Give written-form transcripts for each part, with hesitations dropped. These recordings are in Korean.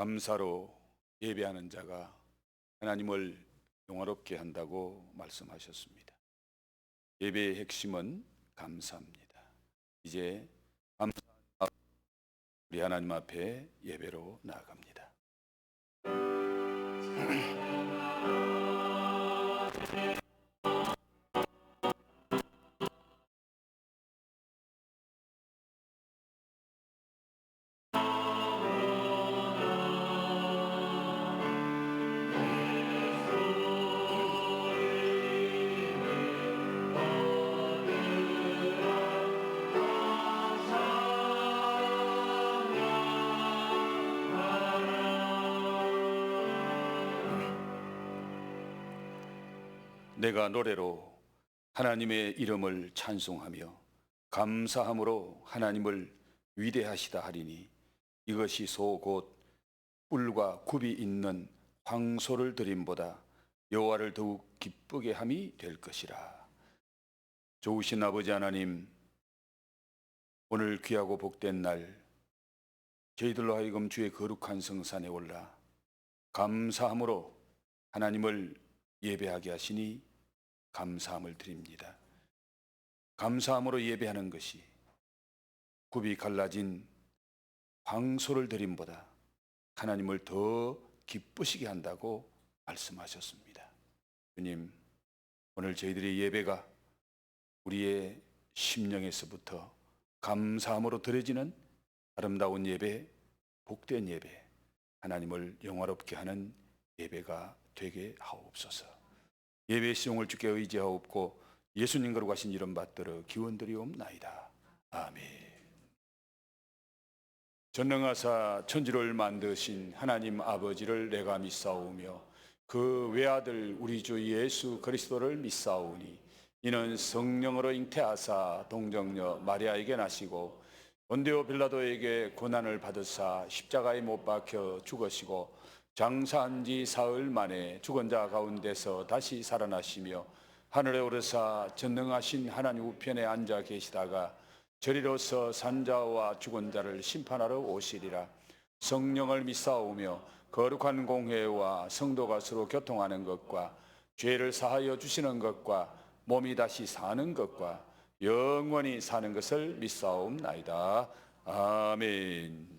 감사로 예배하는 자가 하나님을 영화롭게 한다고 말씀하셨습니다. 예배의 핵심은 감사입니다. 이제 감사한 우리 하나님 앞에 예배로 나아갑니다. 내가 노래로 하나님의 이름을 찬송하며 감사함으로 하나님을 위대하시다 하리니 이것이 소 곧 뿔과 굽이 있는 황소를 드림보다 여호와를 더욱 기쁘게 함이 될 것이라. 좋으신 아버지 하나님, 오늘 귀하고 복된 날 저희들로 하여금 주의 거룩한 성산에 올라 감사함으로 하나님을 예배하게 하시니 감사함을 드립니다. 감사함으로 예배하는 것이 굽이 갈라진 황소를 드림보다 하나님을 더 기쁘시게 한다고 말씀하셨습니다. 주님, 오늘 저희들의 예배가 우리의 심령에서부터 감사함으로 드려지는 아름다운 예배, 복된 예배, 하나님을 영화롭게 하는 예배가 되게 하옵소서. 예배의 시종을 주께 의지하옵고 예수님 거룩하신 이름 받들어 기원드리옵나이다. 아멘. 전능하사 천지를 만드신 하나님 아버지를 내가 믿사오며 그 외아들 우리 주 예수 그리스도를 믿사오니 이는 성령으로 잉태하사 동정녀 마리아에게 나시고 본디오 빌라도에게 고난을 받으사 십자가에 못 박혀 죽으시고 장사한 지 사흘 만에 죽은 자 가운데서 다시 살아나시며 하늘에 오르사 전능하신 하나님 우편에 앉아 계시다가 저리로서 산자와 죽은 자를 심판하러 오시리라. 성령을 믿사오며 거룩한 공회와 성도가 서로 교통하는 것과 죄를 사하여 주시는 것과 몸이 다시 사는 것과 영원히 사는 것을 믿사옵나이다. 아멘.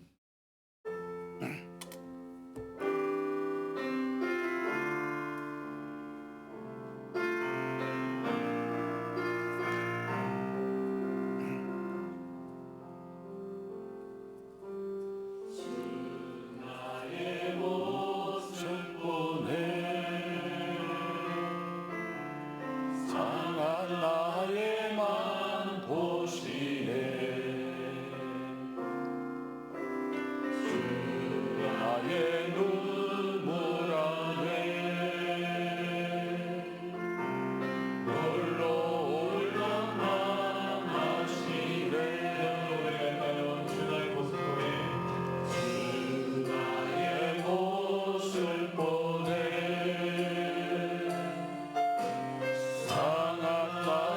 상한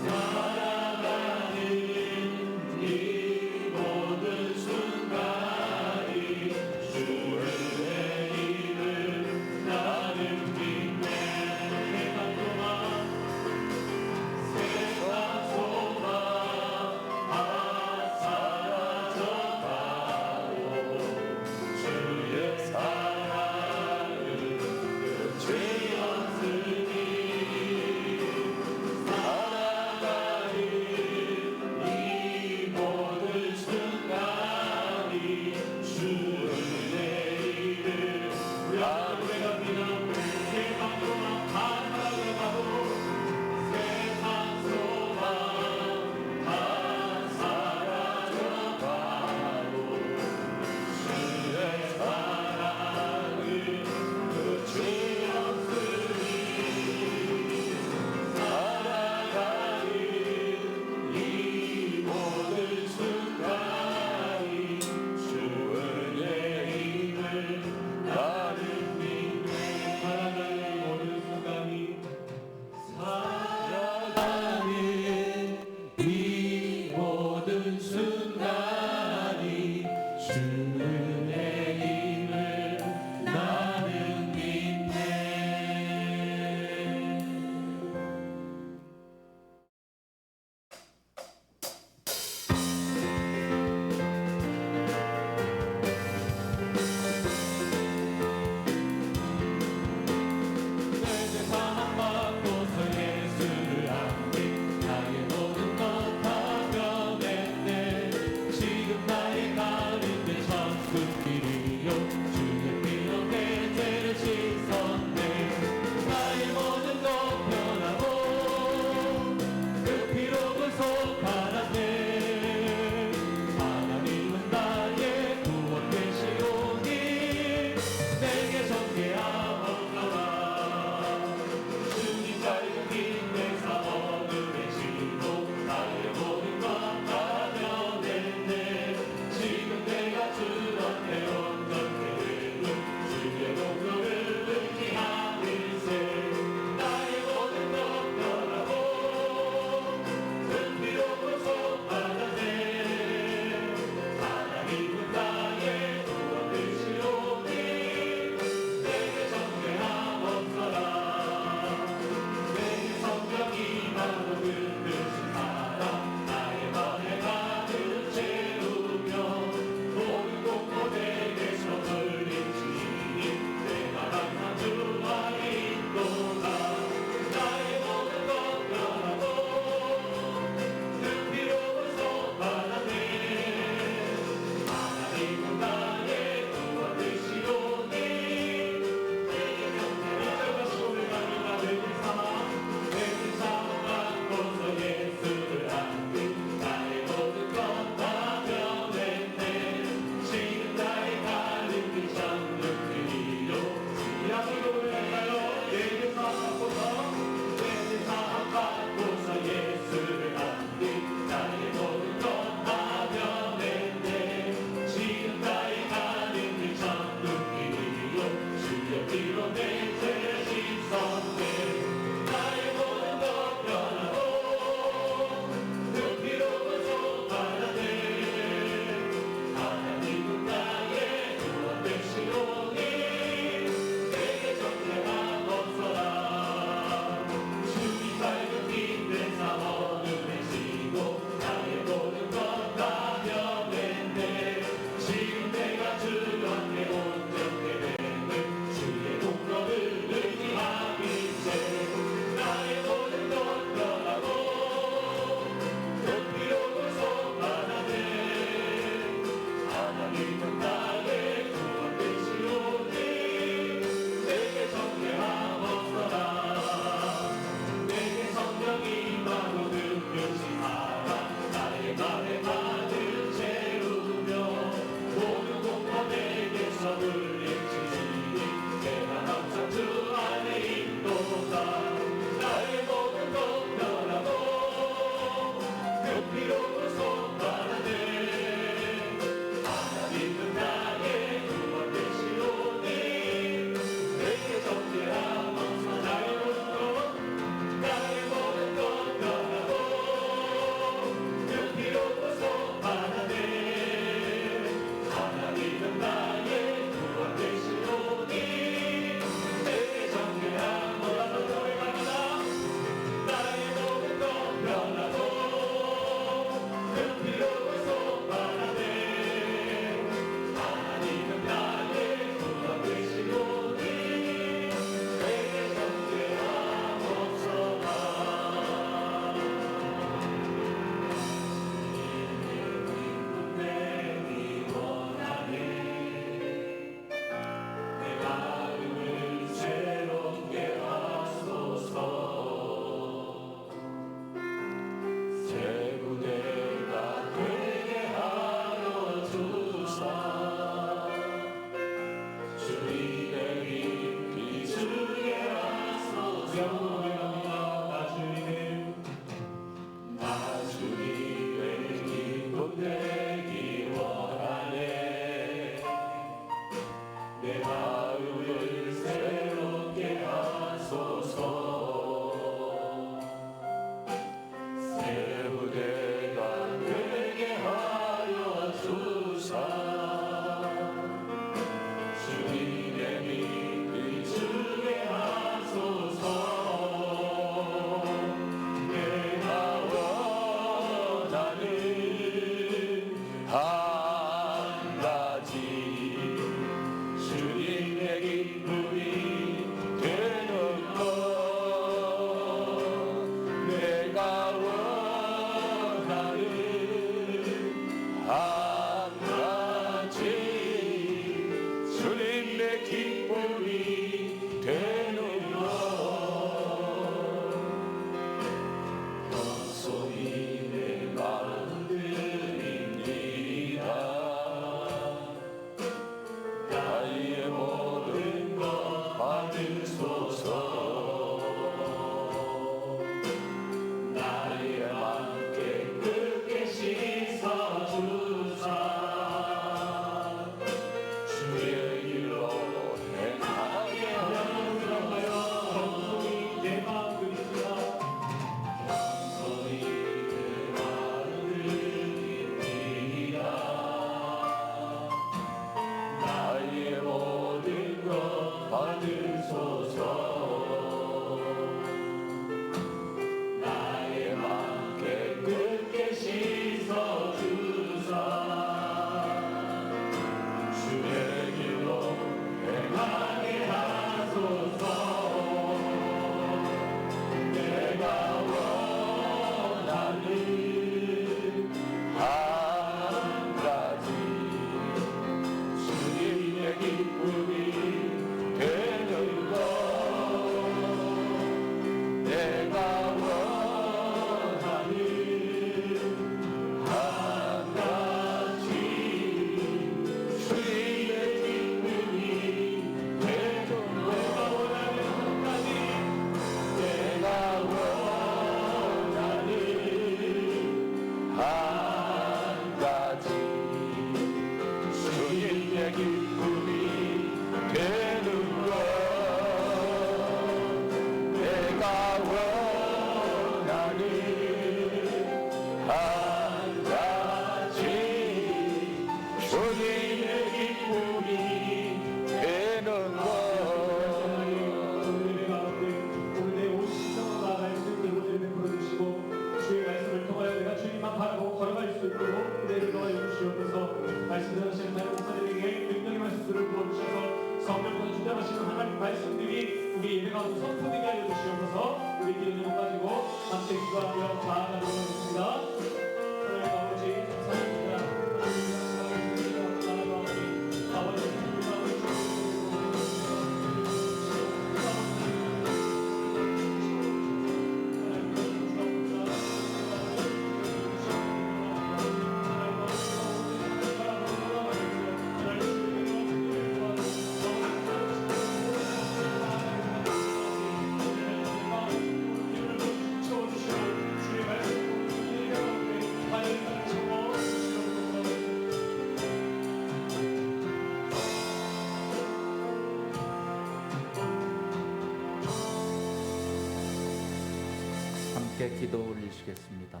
함께 기도 올리시겠습니다.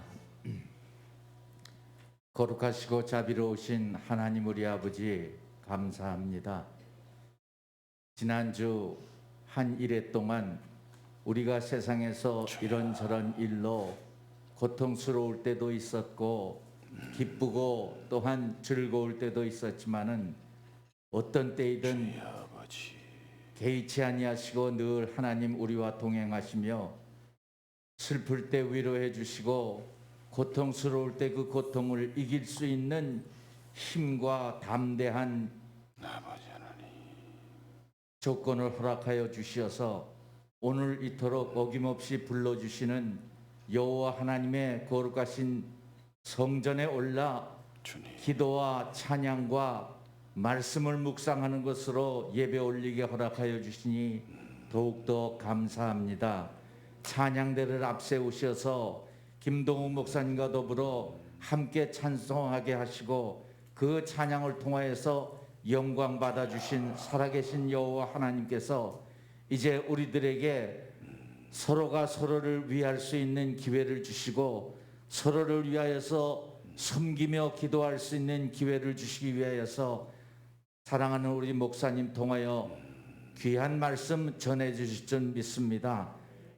거룩하시고 자비로우신 하나님 우리 아버지 감사합니다. 지난주 한 일해 동안 우리가 세상에서 이런저런 일로 고통스러울 때도 있었고 기쁘고 또한 즐거울 때도 있었지만은 어떤 때이든 개의치 아니하시고 늘 하나님 우리와 동행하시며 슬플 때 위로해 주시고 고통스러울 때 그 고통을 이길 수 있는 힘과 담대한 조건을 허락하여 주시어서 오늘 이토록 어김없이 불러주시는 여호와 하나님의 거룩하신 성전에 올라 기도와 찬양과 말씀을 묵상하는 것으로 예배 올리게 허락하여 주시니 더욱더 감사합니다. 찬양대를 앞세우셔서 김동욱 목사님과 더불어 함께 찬송하게 하시고 그 찬양을 통하여서 영광 받아주신 살아계신 여호와 하나님께서 이제 우리들에게 서로가 서로를 위할 수 있는 기회를 주시고 서로를 위하여서 섬기며 기도할 수 있는 기회를 주시기 위하여서 사랑하는 우리 목사님 통하여 귀한 말씀 전해주실 줄 믿습니다.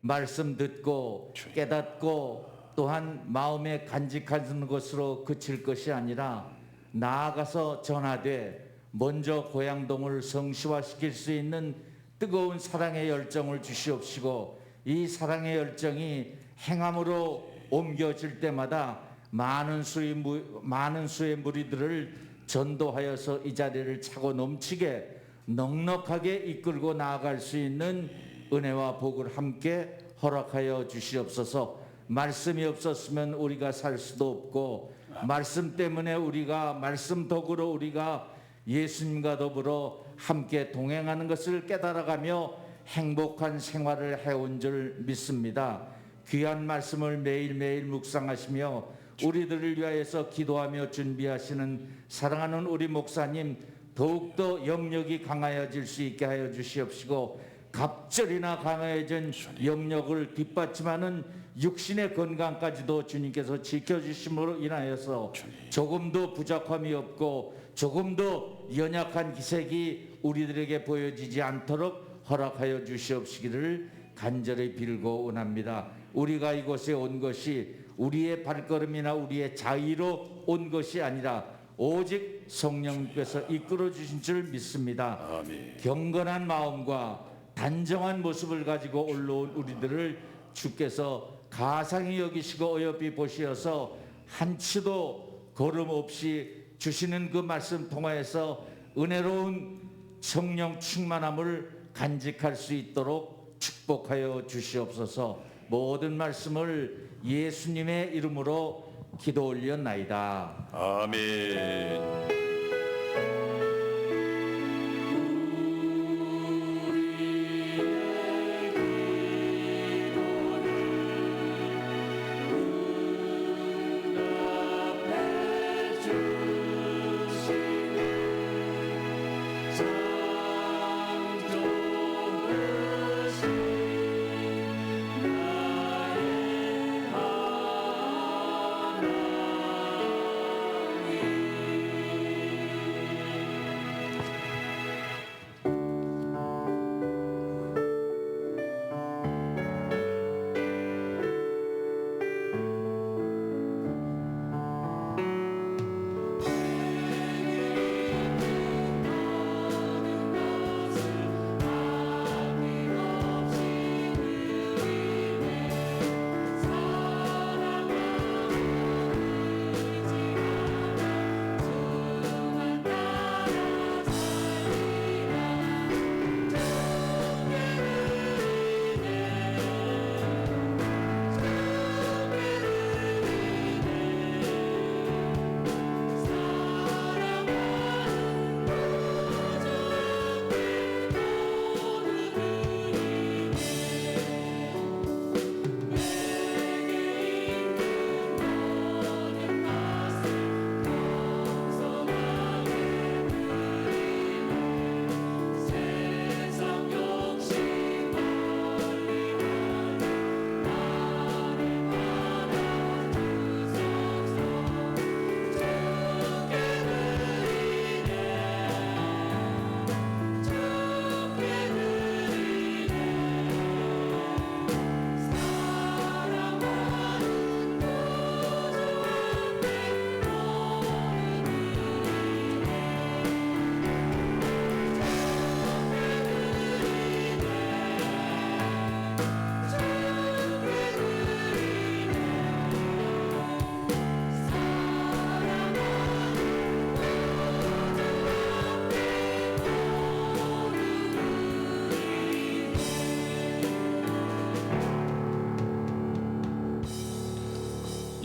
말씀 듣고 깨닫고 또한 마음에 간직하는 것으로 그칠 것이 아니라 나아가서 전하되 먼저 고향동을 성시화시킬 수 있는 뜨거운 사랑의 열정을 주시옵시고 이 사랑의 열정이 행함으로 옮겨질 때마다 많은 수의 무리들을 전도하여서 이 자리를 차고 넘치게 넉넉하게 이끌고 나아갈 수 있는 은혜와 복을 함께 허락하여 주시옵소서. 말씀이 없었으면 우리가 살 수도 없고 말씀 때문에 우리가 말씀 덕으로 우리가 예수님과 더불어 함께 동행하는 것을 깨달아가며 행복한 생활을 해온 줄 믿습니다. 귀한 말씀을 매일매일 묵상하시며 우리들을 위하여서 기도하며 준비하시는 사랑하는 우리 목사님 더욱더 영력이 강하여질 수 있게 하여 주시옵시고 갑절이나 강해진 영력을 뒷받침하는 육신의 건강까지도 주님께서 지켜주심으로 인하여서 조금도 부족함이 없고 조금도 연약한 기색이 우리들에게 보여지지 않도록 허락하여 주시옵시기를 간절히 빌고 원합니다. 우리가 이곳에 온 것이 우리의 발걸음이나 우리의 자의로 온 것이 아니라 오직 성령께서 이끌어 주신 줄 믿습니다. 아멘. 경건한 마음과 단정한 모습을 가지고 올라온 우리들을 주께서 가상히 여기시고 어여삐 보시어서 한치도 거름 없이 주시는 그 말씀 통하여서 은혜로운 성령 충만함을 간직할 수 있도록 축복하여 주시옵소서. 모든 말씀을 예수님의 이름으로 기도 올렸나이다. 아멘.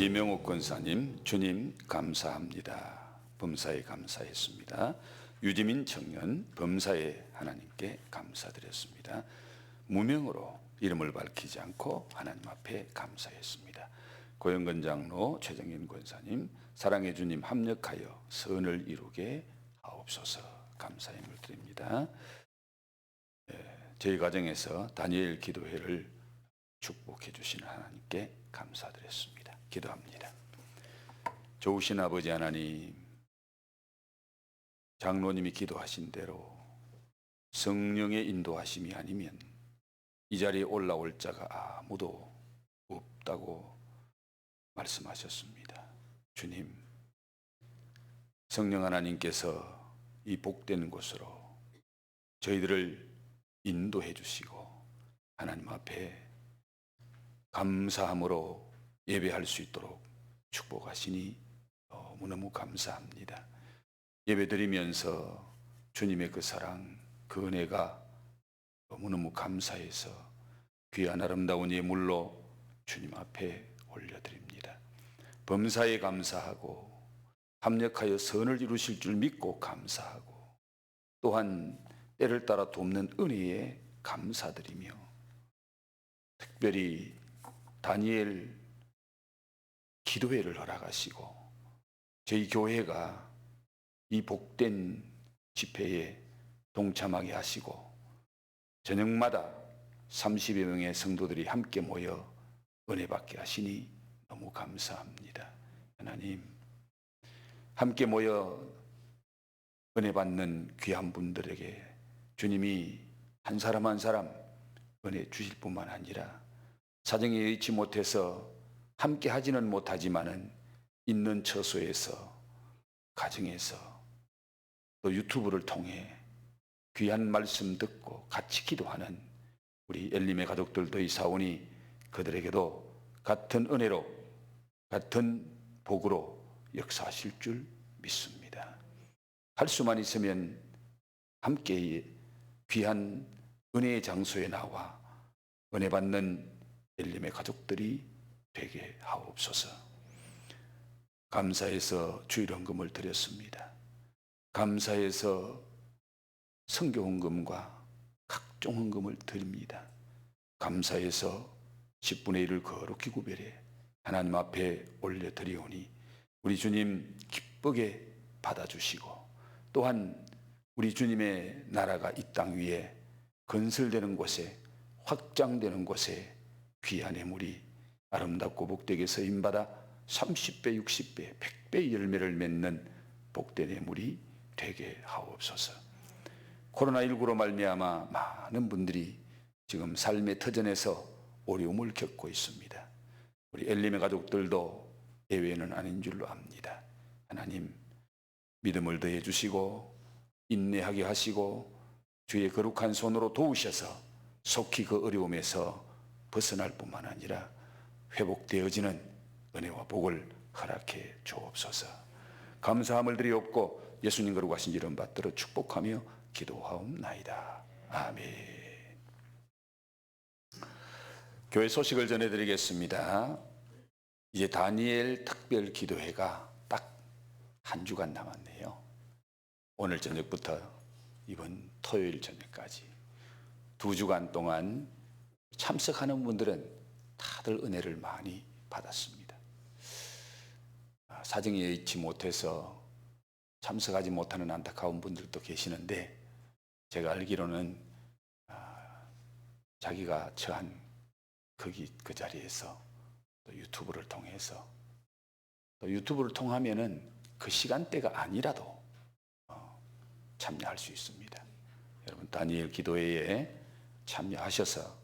이명옥 권사님, 주님 감사합니다. 범사에 감사했습니다. 유지민 청년, 범사에 하나님께 감사드렸습니다. 무명으로 이름을 밝히지 않고 하나님 앞에 감사했습니다. 고영건 장로, 최정현 권사님, 사랑의 주님 합력하여 선을 이루게 하옵소서. 감사의 물 드립니다. 저희 가정에서 다니엘 기도회를 축복해 주시는 하나님께 감사드렸습니다. 기도합니다. 좋으신 아버지 하나님, 장로님이 기도하신 대로 성령의 인도하심이 아니면 이 자리에 올라올 자가 아무도 없다고 말씀하셨습니다. 주님, 성령 하나님께서 이 복된 곳으로 저희들을 인도해 주시고 하나님 앞에 감사함으로 예배할 수 있도록 축복하시니 너무너무 감사합니다. 예배드리면서 주님의 그 사랑, 그 은혜가 너무너무 감사해서 귀한 아름다운 예물로 주님 앞에 올려드립니다. 범사에 감사하고 합력하여 선을 이루실 줄 믿고 감사하고 또한 때를 따라 돕는 은혜에 감사드리며 특별히 다니엘 기도회를 허락하시고 저희 교회가 이 복된 집회에 동참하게 하시고 저녁마다 30여 명의 성도들이 함께 모여 은혜 받게 하시니 너무 감사합니다. 하나님, 함께 모여 은혜 받는 귀한 분들에게 주님이 한 사람 한 사람 은혜 주실 뿐만 아니라 사정에 여의치 못해서 함께 하지는 못하지만은 있는 처소에서 가정에서 또 유튜브를 통해 귀한 말씀 듣고 같이 기도하는 우리 엘림의 가족들도 있사오니 그들에게도 같은 은혜로 같은 복으로 역사하실 줄 믿습니다. 할 수만 있으면 함께 귀한 은혜의 장소에 나와 은혜 받는 엘림의 가족들이 되게 하옵소서. 감사해서 주일헌금을 드렸습니다. 감사해서 선교헌금과 각종 헌금을 드립니다. 감사해서 10분의 1을 거룩히 구별해 하나님 앞에 올려드리오니 우리 주님 기쁘게 받아주시고 또한 우리 주님의 나라가 이 땅 위에 건설되는 곳에 확장되는 곳에 귀한 예물이 아름답고 복되게 서임받아 30배, 60배, 100배의 열매를 맺는 복된 예물이 되게 하옵소서. 코로나19로 말미암아 많은 분들이 지금 삶의 터전에서 어려움을 겪고 있습니다. 우리 엘림의 가족들도 예외는 아닌 줄로 압니다. 하나님, 믿음을 더해 주시고 인내하게 하시고 주의 거룩한 손으로 도우셔서 속히 그 어려움에서 벗어날 뿐만 아니라 회복되어지는 은혜와 복을 허락해 주옵소서. 감사함을 드리옵고 예수님 거룩하신 이름 받들어 축복하며 기도하옵나이다. 아멘. 교회 소식을 전해드리겠습니다. 이제 다니엘 특별 기도회가 딱 한 주간 남았네요. 오늘 저녁부터 이번 토요일 저녁까지 2주간 동안 참석하는 분들은 다들 은혜를 많이 받았습니다. 사정이 여의치 못해서 참석하지 못하는 안타까운 분들도 계시는데 제가 알기로는 자기가 처한 그 자리에서 또 유튜브를 통해서 또 유튜브를 통하면은 그 시간대가 아니라도 참여할 수 있습니다. 여러분 다니엘 기도회에 참여하셔서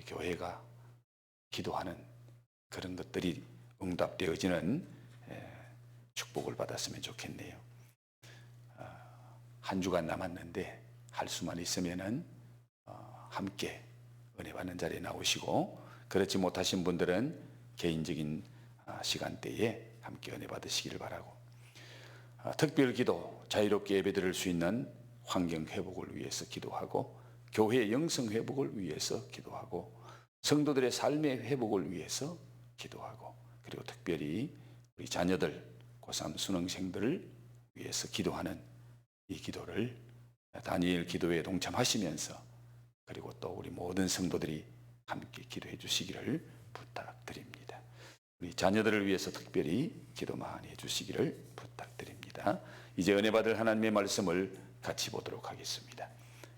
교회가 기도하는 그런 것들이 응답되어지는 축복을 받았으면 좋겠네요. 한 주간 남았는데 할 수만 있으면은 함께 은혜 받는 자리에 나오시고 그렇지 못하신 분들은 개인적인 시간대에 함께 은혜 받으시기를 바라고 특별 기도 자유롭게 예배드릴 수 있는 환경 회복을 위해서 기도하고 교회의 영성 회복을 위해서 기도하고 성도들의 삶의 회복을 위해서 기도하고 그리고 특별히 우리 자녀들, 고3 수능생들을 위해서 기도하는 이 기도를 다니엘 기도에 동참하시면서 그리고 또 우리 모든 성도들이 함께 기도해 주시기를 부탁드립니다. 우리 자녀들을 위해서 특별히 기도 많이 해 주시기를 부탁드립니다. 이제 은혜 받을 하나님의 말씀을 같이 보도록 하겠습니다.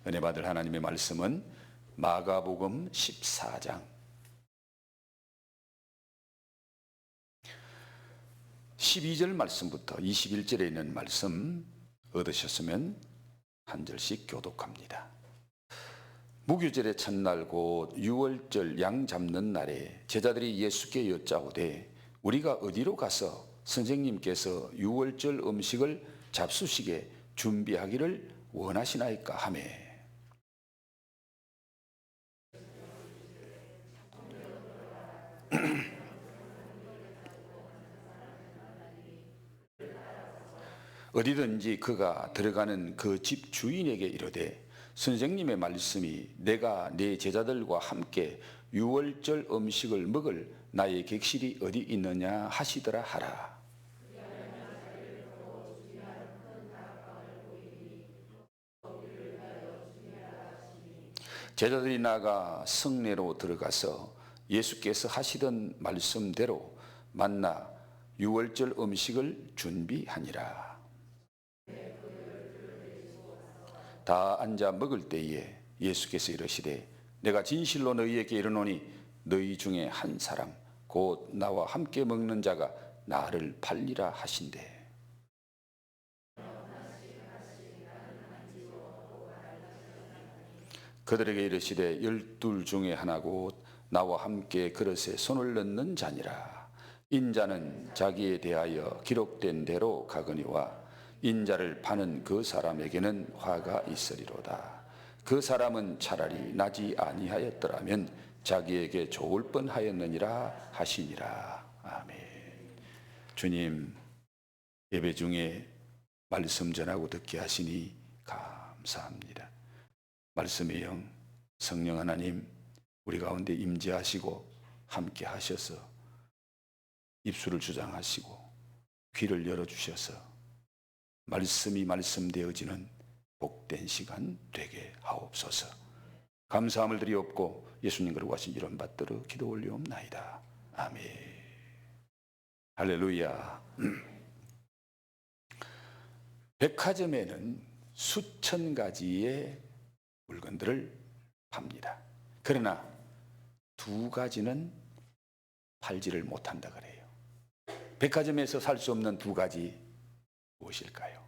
은혜 받을 하나님의 말씀은 마가복음 14장 12절 말씀부터 21절에 있는 말씀 얻으셨으면 한 절씩 교독합니다. 무교절의 첫날 곧 유월절 양 잡는 날에 제자들이 예수께 여짜오되 우리가 어디로 가서 선생님께서 유월절 음식을 잡수시게 준비하기를 원하시나이까 하매 어디든지 그가 들어가는 그 집 주인에게 이르되 선생님의 말씀이 내가 내 제자들과 함께 유월절 음식을 먹을 나의 객실이 어디 있느냐 하시더라 하라. 제자들이 나가 성내로 들어가서 예수께서 하시던 말씀대로 만나 유월절 음식을 준비하니라. 다 앉아 먹을 때에 예수께서 이르시되 내가 진실로 너희에게 이르노니 너희 중에 한 사람 곧 나와 함께 먹는 자가 나를 팔리라 하신대. 그들에게 이르시되 12 중에 하나 곧 나와 함께 그릇에 손을 넣는 자니라. 인자는 자기에 대하여 기록된 대로 가거니와 인자를 파는 그 사람에게는 화가 있으리로다. 그 사람은 차라리 나지 아니하였더라면 자기에게 좋을 뻔하였느니라 하시니라. 아멘. 주님, 예배 중에 말씀 전하고 듣게 하시니 감사합니다. 말씀의 영, 성령 하나님 우리 가운데 임재하시고 함께 하셔서 입술을 주장하시고 귀를 열어주셔서 말씀이 말씀되어지는 복된 시간 되게 하옵소서. 감사함을 드리옵고 예수님 그러고 하신 이런 받들어 기도 올리옵나이다. 아멘. 할렐루야. 백화점에는 수천 가지의 물건들을 팝니다. 그러나 두 가지는 팔지를 못한다 그래요. 백화점에서 살 수 없는 두 가지 무엇일까요?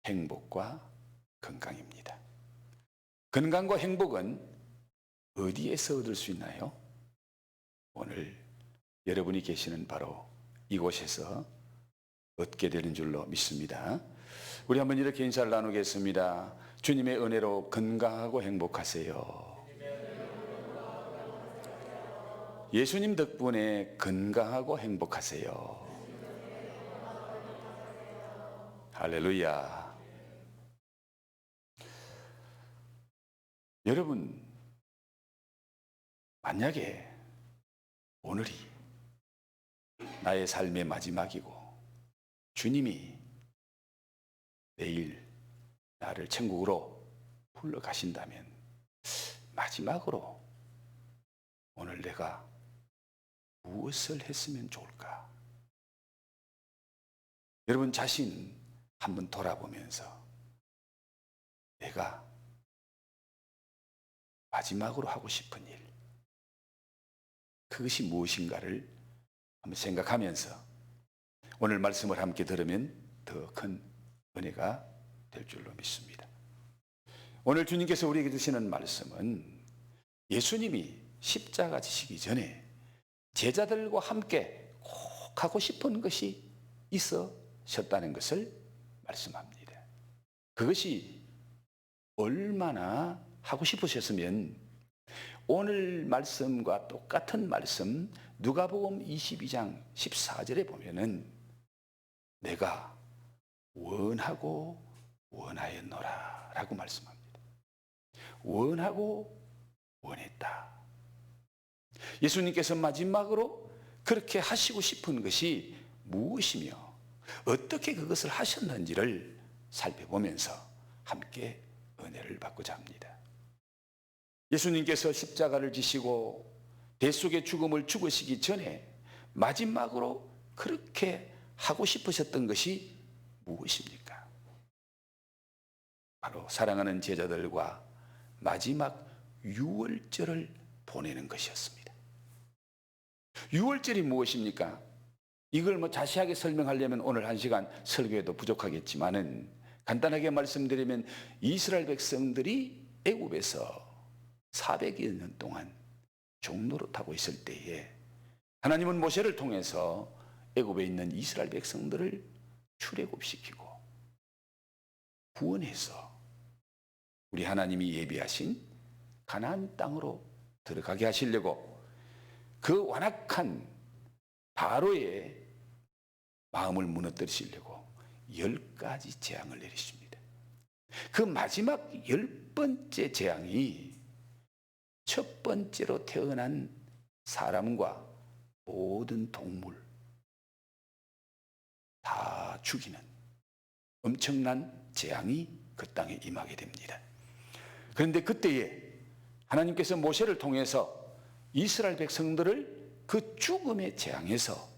행복과 건강입니다. 건강과 행복은 어디에서 얻을 수 있나요? 오늘 여러분이 계시는 바로 이곳에서 얻게 되는 줄로 믿습니다. 우리 한번 이렇게 인사를 나누겠습니다. 주님의 은혜로 건강하고 행복하세요. 예수님 덕분에 건강하고 행복하세요. 할렐루야. 여러분, 만약에 오늘이 나의 삶의 마지막이고 주님이 내일 나를 천국으로 불러가신다면 마지막으로 오늘 내가 무엇을 했으면 좋을까? 여러분 자신 한번 돌아보면서 내가 마지막으로 하고 싶은 일, 그것이 무엇인가를 한번 생각하면서 오늘 말씀을 함께 들으면 더 큰 은혜가 될 줄로 믿습니다. 오늘 주님께서 우리에게 주시는 말씀은 예수님이 십자가 지시기 전에 제자들과 함께 꼭 하고 싶은 것이 있으셨다는 것을 말씀합니다. 그것이 얼마나 하고 싶으셨으면 오늘 말씀과 똑같은 말씀 누가복음 22장 14절에 보면은 내가 원하고 원하였노라 라고 말씀합니다. 원하고 원했다. 예수님께서 마지막으로 그렇게 하시고 싶은 것이 무엇이며 어떻게 그것을 하셨는지를 살펴보면서 함께 은혜를 받고자 합니다. 예수님께서 십자가를 지시고 대속의 죽음을 죽으시기 전에 마지막으로 그렇게 하고 싶으셨던 것이 무엇입니까? 바로 사랑하는 제자들과 마지막 유월절을 보내는 것이었습니다. 유월절이 무엇입니까? 이걸 자세하게 설명하려면 오늘 1시간 설교에도 부족하겠지만은 간단하게 말씀드리면 이스라엘 백성들이 애굽에서 400여 년 동안 종노릇하고 있을 때에 하나님은 모세를 통해서 애굽에 있는 이스라엘 백성들을 출애굽시키고 구원해서 우리 하나님이 예비하신 가나안 땅으로 들어가게 하시려고 그 완악한 바로의 마음을 무너뜨리시려고 10가지 재앙을 내리십니다. 그 마지막 10번째 재앙이 첫 번째로 태어난 사람과 모든 동물 다 죽이는 엄청난 재앙이 그 땅에 임하게 됩니다. 그런데 그때에 하나님께서 모세를 통해서 이스라엘 백성들을 그 죽음의 재앙에서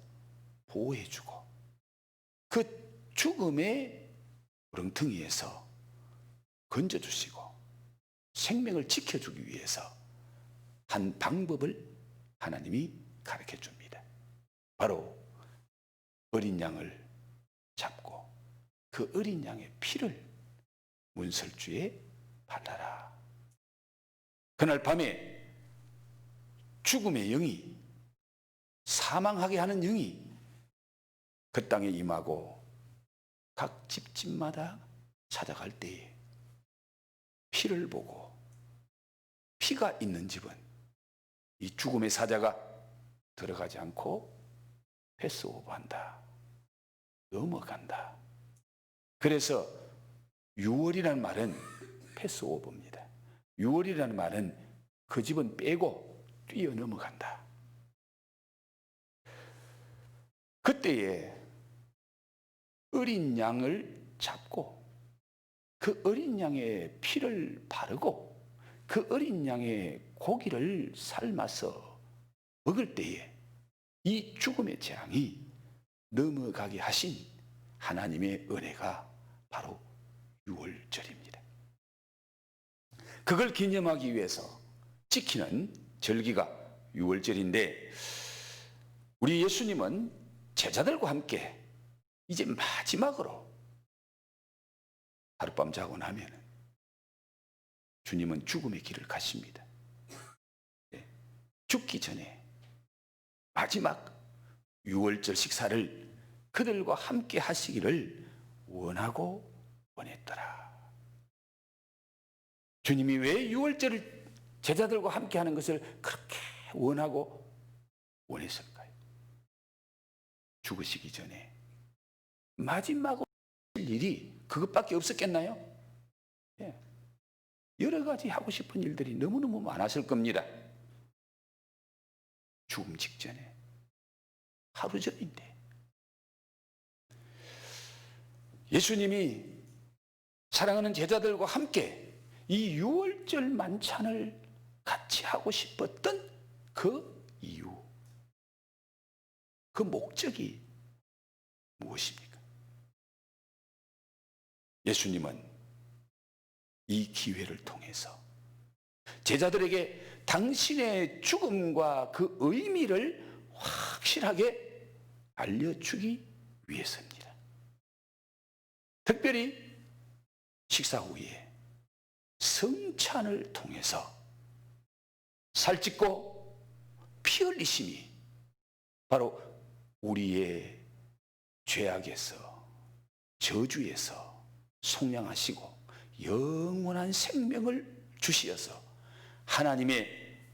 보호해주고 그 죽음의 구렁텅이에서 건져주시고 생명을 지켜주기 위해서 한 방법을 하나님이 가르쳐 줍니다. 바로 어린 양을 잡고 그 어린 양의 피를 문설주에 발라라. 그날 밤에 죽음의 영이, 사망하게 하는 영이 그 땅에 임하고 각 집집마다 찾아갈 때에 피를 보고 피가 있는 집은 이 죽음의 사자가 들어가지 않고 패스오버한다, 넘어간다. 그래서 유월이라는 말은 패스오버입니다. 유월이라는 말은 그 집은 빼고 뛰어넘어간다. 그때에 어린 양을 잡고 그 어린 양의 피를 바르고 그 어린 양의 고기를 삶아서 먹을 때에 이 죽음의 재앙이 넘어가게 하신 하나님의 은혜가 바로 유월절입니다. 그걸 기념하기 위해서 지키는 절기가 유월절인데 우리 예수님은 제자들과 함께 이제 마지막으로 하룻밤 자고 나면 주님은 죽음의 길을 가십니다. 죽기 전에 마지막 유월절 식사를 그들과 함께 하시기를 원하고 원했더라. 주님이 왜 유월절을 제자들과 함께 하는 것을 그렇게 원하고 원했을까요? 죽으시기 전에 마지막으로 하실 일이 그것밖에 없었겠나요? 예. 여러 가지 하고 싶은 일들이 너무너무 많았을 겁니다. 죽음 직전에 하루 전인데 예수님이 사랑하는 제자들과 함께 이 유월절 만찬을 같이 하고 싶었던 그 이유, 그 목적이 무엇입니까? 예수님은 이 기회를 통해서 제자들에게 당신의 죽음과 그 의미를 확실하게 알려주기 위해서입니다. 특별히 식사 후에 성찬을 통해서 살찌고 피 흘리심이 바로 우리의 죄악에서 저주에서 속량하시고 영원한 생명을 주시어서 하나님의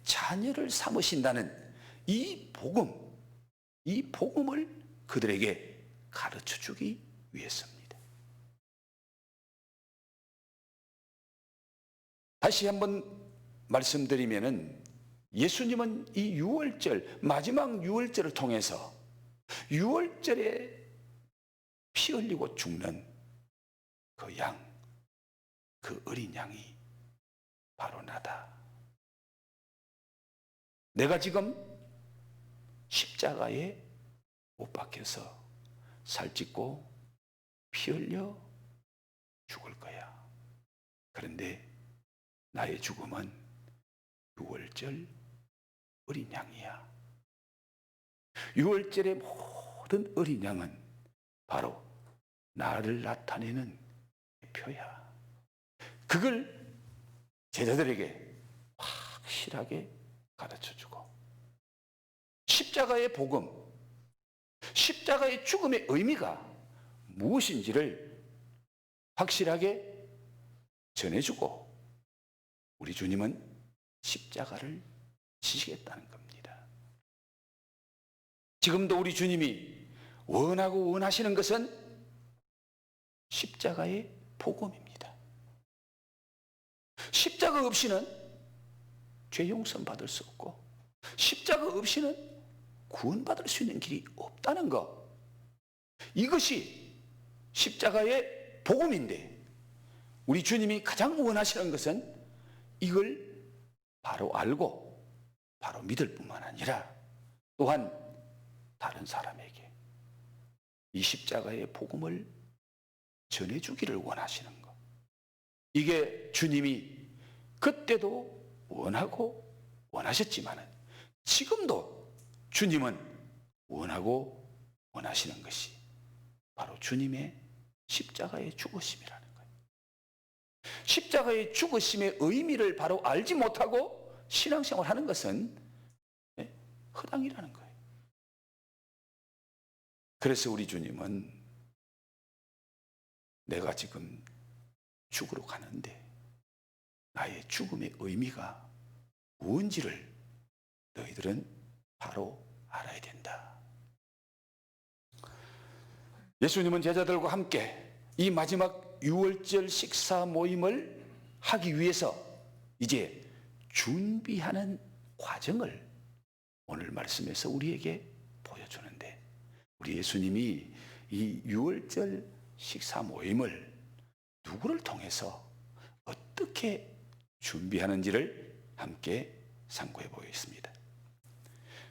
자녀를 삼으신다는 이 복음을 그들에게 가르쳐주기 위해서입니다. 다시 한번 말씀드리면은 예수님은 이 유월절, 마지막 유월절을 통해서 유월절에 피 흘리고 죽는 그 양, 그 어린 양이 바로 나다. 내가 지금 십자가에 못 박혀서 살찌고 피 흘려 죽을 거야. 그런데 나의 죽음은 유월절 어린 양이야. 유월절의 모든 어린 양은 바로 나를 나타내는 표야. 그걸 제자들에게 확실하게 가르쳐주고, 십자가의 복음, 십자가의 죽음의 의미가 무엇인지를 확실하게 전해주고, 우리 주님은 십자가를 지시겠다는 겁니다. 지금도 우리 주님이 원하고 원하시는 것은 십자가의 복음입니다. 십자가 없이는 죄 용서 받을 수 없고, 십자가 없이는 구원받을 수 있는 길이 없다는 것, 이것이 십자가의 복음인데, 우리 주님이 가장 원하시는 것은 이걸 바로 알고 바로 믿을 뿐만 아니라 또한 다른 사람에게 이 십자가의 복음을 전해주기를 원하시는 것, 이게 주님이 그때도 원하고 원하셨지만 지금도 주님은 원하고 원하시는 것이 바로 주님의 십자가의 죽으심이라는 거예요. 십자가의 죽으심의 의미를 바로 알지 못하고 신앙생활하는 것은 허당이라는 거예요. 그래서 우리 주님은 내가 지금 죽으러 가는데 나의 죽음의 의미가 무엇인지를 너희들은 바로 알아야 된다. 예수님은 제자들과 함께 이 마지막 유월절 식사 모임을 하기 위해서 이제 준비하는 과정을 오늘 말씀에서 우리에게 보여주는데, 우리 예수님이 이 유월절 식사 모임을 누구를 통해서 어떻게 준비하는지를 함께 상고해 보겠습니다.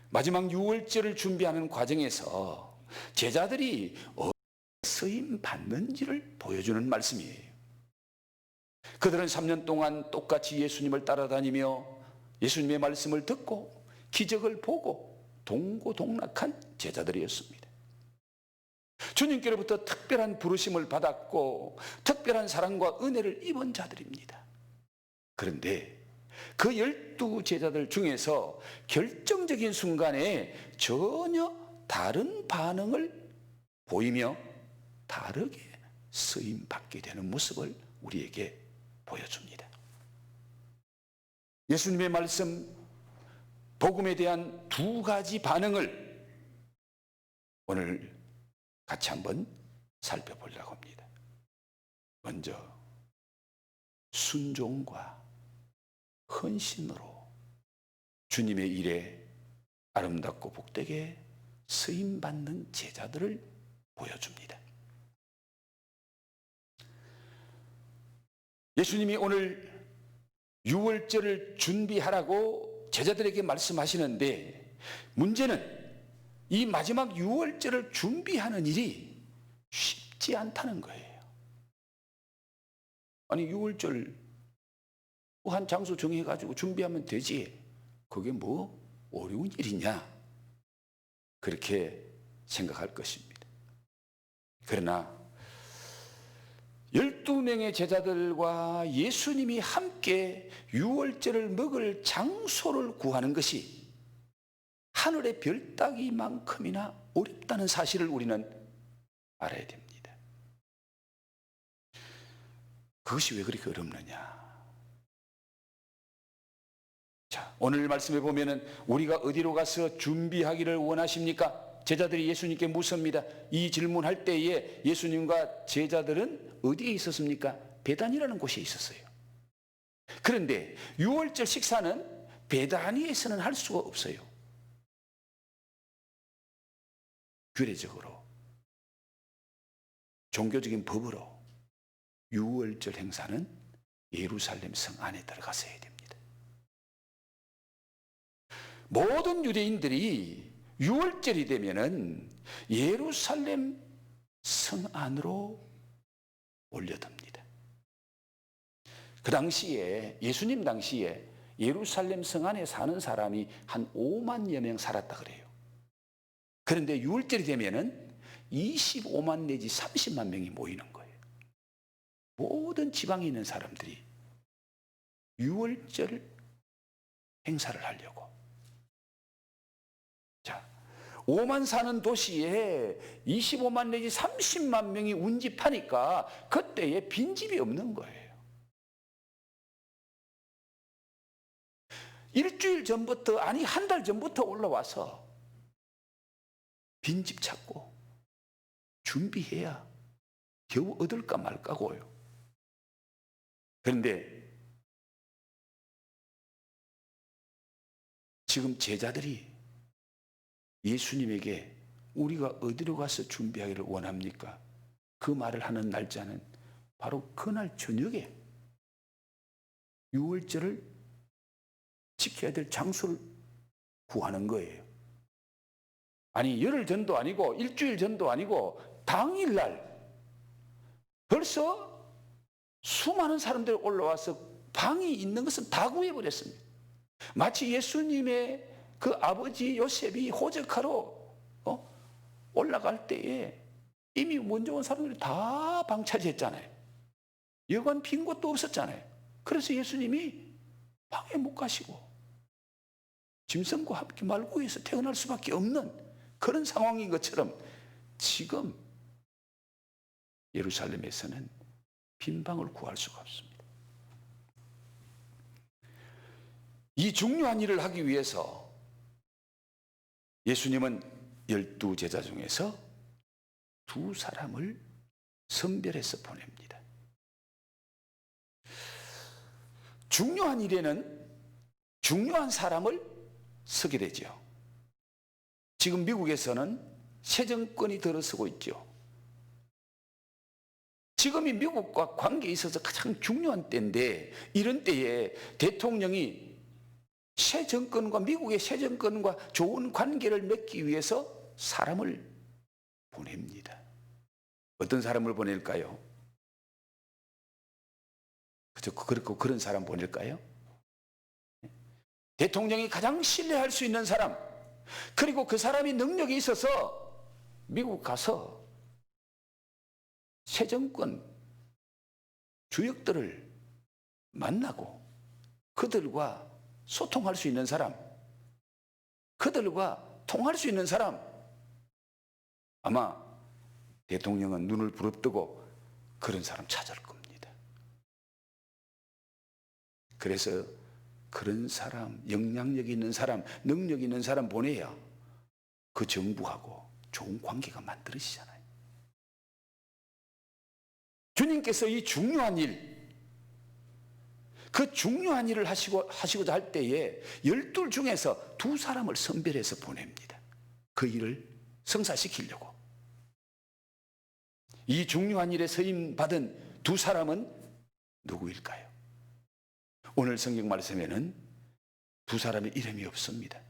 마지막 유월절을 준비하는 과정에서 제자들이 어떻게 쓰임 받는지를 보여주는 말씀이에요. 그들은 3년 동안 똑같이 예수님을 따라다니며 예수님의 말씀을 듣고 기적을 보고 동고동락한 제자들이었습니다. 주님께로부터 특별한 부르심을 받았고 특별한 사랑과 은혜를 입은 자들입니다. 그런데 그 12 제자들 중에서 결정적인 순간에 전혀 다른 반응을 보이며 다르게 쓰임받게 되는 모습을 우리에게 보여줍니다. 예수님의 말씀, 복음에 대한 2가지 반응을 오늘 같이 한번 살펴보려고 합니다. 먼저 순종과 헌신으로 주님의 일에 아름답고 복되게 쓰임받는 제자들을 보여줍니다. 예수님이 오늘 유월절을 준비하라고 제자들에게 말씀하시는데, 문제는 이 마지막 유월절을 준비하는 일이 쉽지 않다는 거예요. 아니, 유월절 한 장소 정해가지고 준비하면 되지, 그게 뭐 어려운 일이냐, 그렇게 생각할 것입니다. 그러나 12명의 제자들과 예수님이 함께 유월절을 먹을 장소를 구하는 것이 하늘의 별 따기만큼이나 어렵다는 사실을 우리는 알아야 됩니다. 그것이 왜 그렇게 어렵느냐? 자, 오늘 말씀에 보면은 우리가 어디로 가서 준비하기를 원하십니까? 제자들이 예수님께 묻습니다. 이 질문할 때에 예수님과 제자들은 어디에 있었습니까? 베단이라는 곳에 있었어요. 그런데 유월절 식사는 베다니에서는 할 수가 없어요. 규례적으로, 종교적인 법으로 유월절 행사는 예루살렘 성 안에 들어가서 해야 됩니다. 모든 유대인들이 유월절이 되면은 예루살렘 성 안으로 올려듭니다. 그 당시에, 예수님 당시에 예루살렘 성 안에 사는 사람이 한 5만여 명 살았다 그래요. 그런데 유월절이 되면은 25만 내지 30만 명이 모이는 거예요. 모든 지방에 있는 사람들이 유월절 행사를 하려고. 자, 5만 사는 도시에 25만 내지 30만 명이 운집하니까 그때에 빈집이 없는 거예요. 일주일 전부터, 아니 한 달 전부터 올라와서 빈집 찾고 준비해야 겨우 얻을까 말까고요. 그런데 지금 제자들이 예수님에게 우리가 어디로 가서 준비하기를 원합니까? 그 말을 하는 날짜는 바로 그날 저녁에 유월절을 지켜야 될 장소를 구하는 거예요. 아니 열흘 전도 아니고 일주일 전도 아니고 당일날 벌써 수많은 사람들이 올라와서 방이 있는 것은 다 구해버렸습니다. 마치 예수님의 그 아버지 요셉이 호적하러 올라갈 때에 이미 먼저 온 사람들이 다 방 차지했잖아요. 여관 빈 곳도 없었잖아요. 그래서 예수님이 방에 못 가시고 짐승과 함께 말구에서 태어날 수밖에 없는 그런 상황인 것처럼 지금 예루살렘에서는 빈 방을 구할 수가 없습니다. 이 중요한 일을 하기 위해서 예수님은 12제자 중에서 2사람을 선별해서 보냅니다. 중요한 일에는 중요한 사람을 서게 되죠. 지금 미국에서는 새 정권이 들어서고 있죠. 지금이 미국과 관계에 있어서 가장 중요한 때인데, 이런 때에 대통령이 새 정권과, 미국의 새 정권과 좋은 관계를 맺기 위해서 사람을 보냅니다. 어떤 사람을 보낼까요? 그렇고 그런 사람 보낼까요? 대통령이 가장 신뢰할 수 있는 사람, 그리고 그 사람이 능력이 있어서 미국 가서 새 정권 주역들을 만나고 그들과 소통할 수 있는 사람, 그들과 통할 수 있는 사람, 아마 대통령은 눈을 부릅뜨고 그런 사람 찾을 겁니다. 그래서 그런 사람, 영향력 있는 사람, 능력 있는 사람 보내야 그 정부하고 좋은 관계가 만들어지잖아요. 주님께서 이 중요한 일, 그 중요한 일을 하시고자 할 때에 12 중에서 2사람을 선별해서 보냅니다. 그 일을 성사시키려고. 이 중요한 일에 서임받은 2사람은 누구일까요? 오늘 성경 말씀에는 2사람의 이름이 없습니다.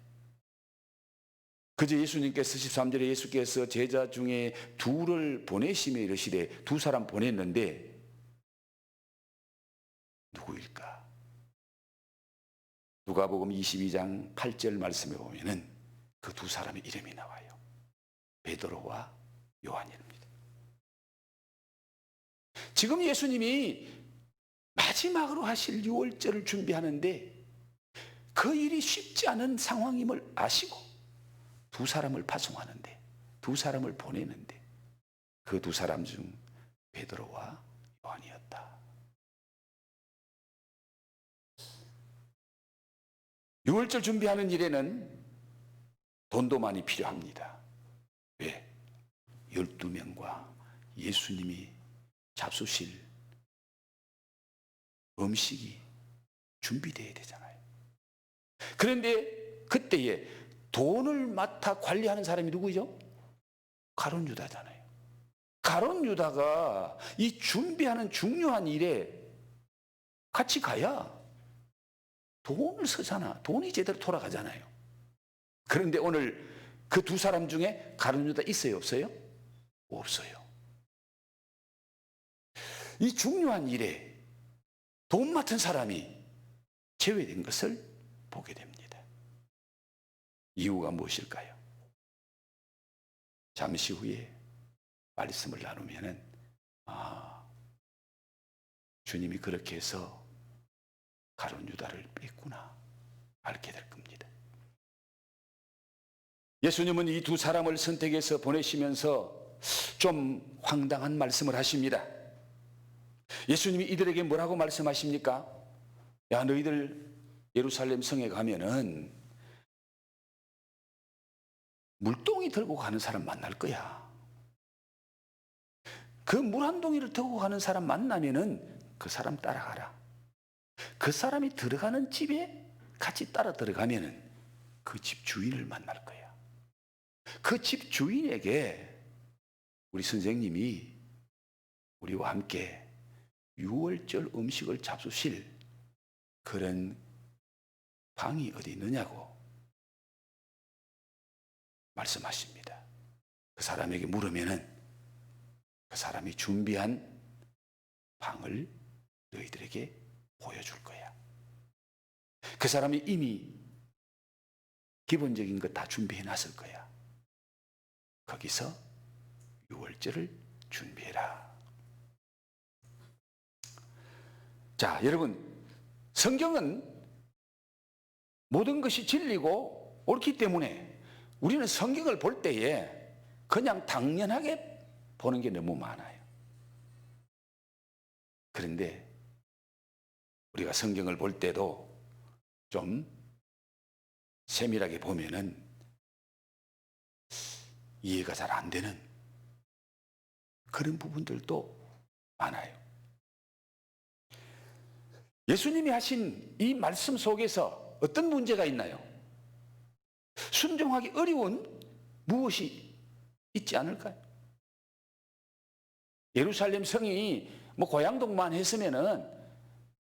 그저 예수님께서 13절에 예수께서 제자 중에 2를 보내시며 이르시되 2사람 보냈는데 누구일까? 누가복음 22장 8절 말씀에 보면은 그 2사람의 이름이 나와요. 베드로와 요한입니다. 지금 예수님이 마지막으로 하실 유월절을 준비하는데 그 일이 쉽지 않은 상황임을 아시고 2사람을 파송하는데, 2사람을 보내는데 그 2사람 중 베드로와 요한이었다. 유월절 준비하는 일에는 돈도 많이 필요합니다. 왜? 12명과 예수님이 잡수실 음식이 준비되어야 되잖아요. 그런데 그때에 돈을 맡아 관리하는 사람이 누구죠? 가룟 유다잖아요. 가룟 유다가 이 준비하는 중요한 일에 같이 가야 돈을 쓰잖아. 돈이 제대로 돌아가잖아요. 그런데 오늘 그 두 사람 중에 가룟 유다 있어요, 없어요? 없어요. 이 중요한 일에 돈 맡은 사람이 제외된 것을 보게 됩니다. 이유가 무엇일까요? 잠시 후에 말씀을 나누면은 주님이 그렇게 해서 가룟 유다를 뺐구나 알게 될 겁니다. 예수님은 이 두 사람을 선택해서 보내시면서 좀 황당한 말씀을 하십니다. 예수님이 이들에게 뭐라고 말씀하십니까? 야, 너희들 예루살렘 성에 가면은 물동이 들고 가는 사람 만날 거야. 그 물 한 동이를 들고 가는 사람 만나면은 그 사람 따라가라. 그 사람이 들어가는 집에 같이 따라 들어가면은 그 집 주인을 만날 거야. 그 집 주인에게 우리 선생님이 우리와 함께 유월절 음식을 잡수실 그런 방이 어디 있느냐고 말씀하십니다. 그 사람에게 물으면은 그 사람이 준비한 방을 너희들에게 보여줄 거야. 그 사람이 이미 기본적인 것 다 준비해 놨을 거야. 거기서 유월절을 준비해라. 자, 여러분, 성경은 모든 것이 진리고 옳기 때문에 우리는 성경을 볼 때에 그냥 당연하게 보는 게 너무 많아요. 그런데 우리가 성경을 볼 때도 좀 세밀하게 보면은 이해가 잘 안 되는 그런 부분들도 많아요. 예수님이 하신 이 말씀 속에서 어떤 문제가 있나요? 순종하기 어려운 무엇이 있지 않을까요? 예루살렘 성이 뭐 고향동만 했으면은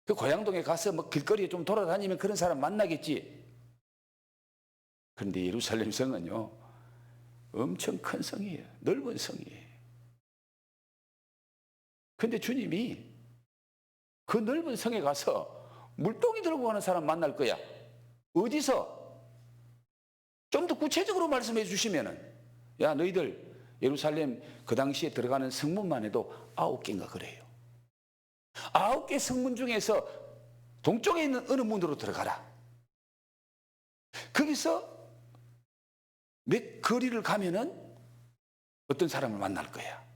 그 고향동에 가서 뭐 길거리에 좀 돌아다니면 그런 사람 만나겠지. 그런데 예루살렘 성은요, 엄청 큰 성이에요. 넓은 성이에요. 근데 주님이 그 넓은 성에 가서 물동이 들고 가는 사람 만날 거야. 어디서? 좀 더 구체적으로 말씀해 주시면은, 야, 너희들 예루살렘 그 당시에 들어가는 성문만 해도 9개인가 그래요. 9개 성문 중에서 동쪽에 있는 어느 문으로 들어가라. 거기서 몇 거리를 가면은 어떤 사람을 만날 거야.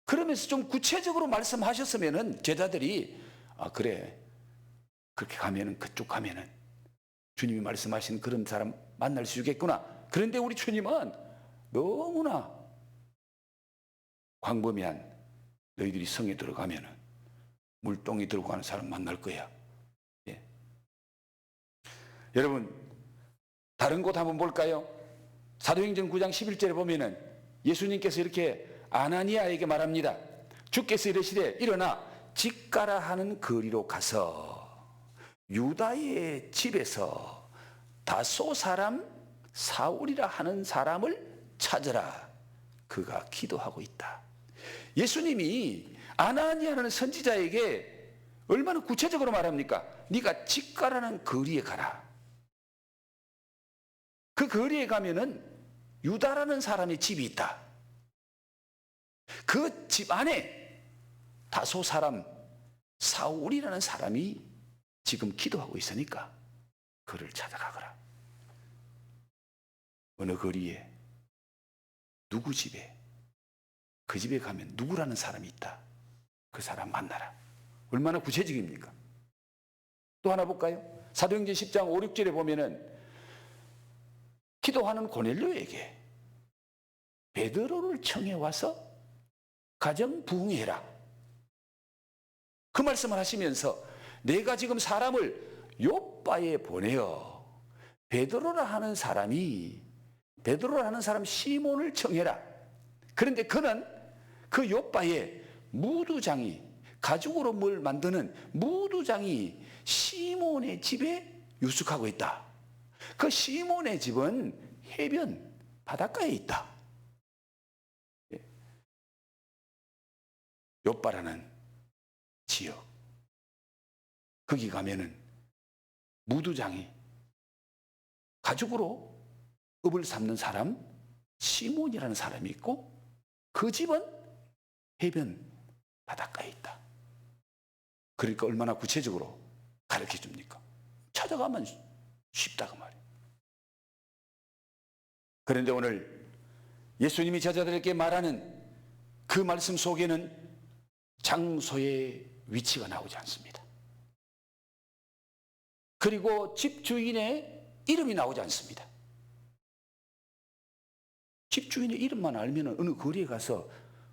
그러면서 좀 구체적으로 말씀하셨으면은 제자들이 그래, 그렇게 가면은 그쪽 가면은 주님이 말씀하신 그런 사람 만날 수 있겠구나. 그런데 우리 주님은 너무나 광범위한, 너희들이 성에 들어가면은 물동이 들고 가는 사람 만날 거야. 예. 여러분, 다른 곳 한번 볼까요? 사도행전 9장 11절에 보면은 예수님께서 이렇게 아나니아에게 말합니다. 주께서 이르시되 일어나 직가라 하는 거리로 가서 유다의 집에서 다소 사람 사울이라 하는 사람을 찾으라. 그가 기도하고 있다. 예수님이 아나니아라는 선지자에게 얼마나 구체적으로 말합니까? 네가 직가라는 거리에 가라. 그 거리에 가면은 유다라는 사람의 집이 있다. 그 집 안에 다소 사람 사울이라는 사람이 지금 기도하고 있으니까 그를 찾아가거라. 어느 거리에 누구 집에, 그 집에 가면 누구라는 사람이 있다. 그 사람 만나라. 얼마나 구체적입니까? 또 하나 볼까요? 사도행전 10장 5, 6절에 보면은 기도하는 고넬료에게 베드로를 청해 와서 가정 부흥해라. 그 말씀을 하시면서 내가 지금 사람을 요바에 보내어 베드로라 하는 사람 시몬을 청해라. 그런데 그는 그 요바에 무두장이, 가죽으로 뭘 만드는 무두장이 시몬의 집에 유숙하고 있다. 그 시몬의 집은 해변 바닷가에 있다. 요바라는 지역, 거기 가면은 무두장이 가죽으로 읍을 삼는 사람 시몬이라는 사람이 있고, 그 집은 해변 바닷가에 있다. 그러니까 얼마나 구체적으로 가르쳐 줍니까? 찾아가면 쉽다 그 말이에요. 그런데 오늘 예수님이 제자들에게 말하는 그 말씀 속에는 장소의 위치가 나오지 않습니다. 그리고 집 주인의 이름이 나오지 않습니다. 집 주인의 이름만 알면 어느 거리에 가서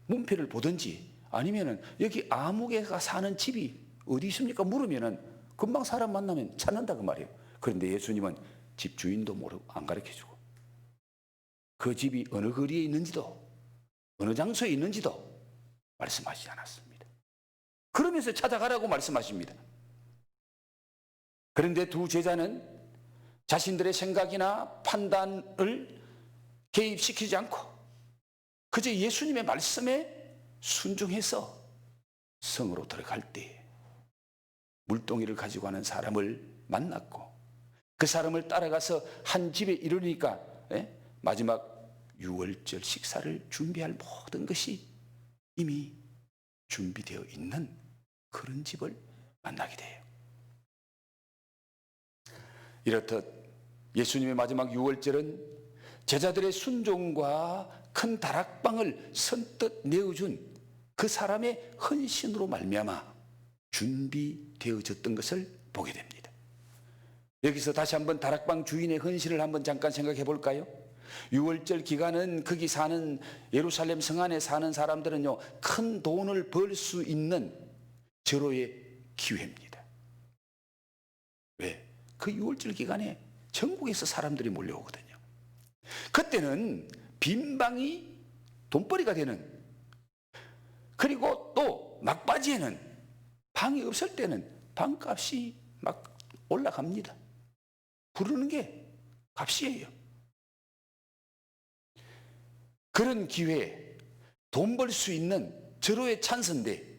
문패를 보든지, 아니면 여기 아무개가 사는 집이 어디 있습니까? 물으면 금방 사람 만나면 찾는다 그 말이에요. 그런데 예수님은 집 주인도 모르고 안 가르쳐주고, 그 집이 어느 거리에 있는지도 어느 장소에 있는지도 말씀하시지 않았습니다. 그러면서 찾아가라고 말씀하십니다. 그런데 두 제자는 자신들의 생각이나 판단을 개입시키지 않고 그저 예수님의 말씀에 순종해서 성으로 들어갈 때 물동이를 가지고 가는 사람을 만났고, 그 사람을 따라가서 한 집에 이르니까 마지막 유월절 식사를 준비할 모든 것이 이미 준비되어 있는 그런 집을 만나게 돼요. 이렇듯 예수님의 마지막 유월절은 제자들의 순종과 큰 다락방을 선뜻 내어준 그 사람의 헌신으로 말미암아 준비되어졌던 것을 보게 됩니다. 여기서 다시 한번 다락방 주인의 헌신을 한번 잠깐 생각해 볼까요? 유월절 기간은 거기 사는, 예루살렘 성 안에 사는 사람들은요, 큰 돈을 벌 수 있는 절호의 기회입니다. 왜? 그 유월절 기간에 전국에서 사람들이 몰려오거든요. 그때는 빈방이 돈벌이가 되는, 그리고 또 막바지에는 방이 없을 때는 방값이 막 올라갑니다. 부르는 게 값이에요. 그런 기회에 돈 벌 수 있는 절호의 찬스인데,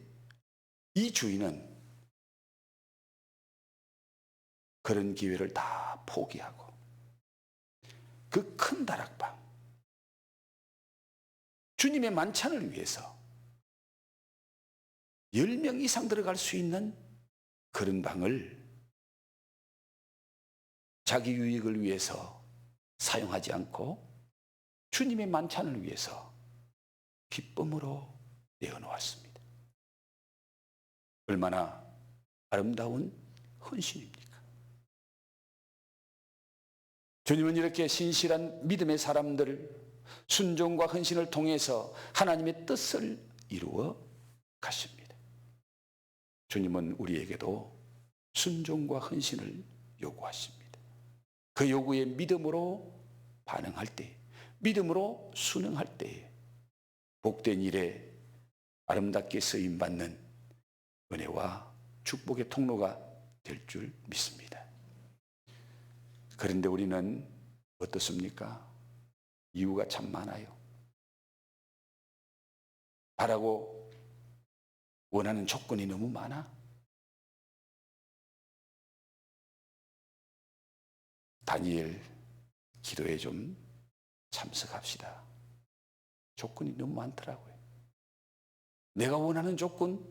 이 주인은 그런 기회를 다 포기하고 그 큰 다락방, 주님의 만찬을 위해서 10명 이상 들어갈 수 있는 그런 방을 자기 유익을 위해서 사용하지 않고 주님의 만찬을 위해서 기쁨으로 내어놓았습니다. 얼마나 아름다운 헌신입니까? 주님은 이렇게 신실한 믿음의 사람들, 순종과 헌신을 통해서 하나님의 뜻을 이루어 가십니다. 주님은 우리에게도 순종과 헌신을 요구하십니다. 그 요구에 믿음으로 반응할 때, 믿음으로 순응할 때에 복된 일에 아름답게 쓰임받는 은혜와 축복의 통로가 될 줄 믿습니다. 그런데 우리는 어떻습니까? 이유가 참 많아요. 바라고 원하는 조건이 너무 많아. 다니엘 기도에 좀 참석합시다. 조건이 너무 많더라고요. 내가 원하는 조건,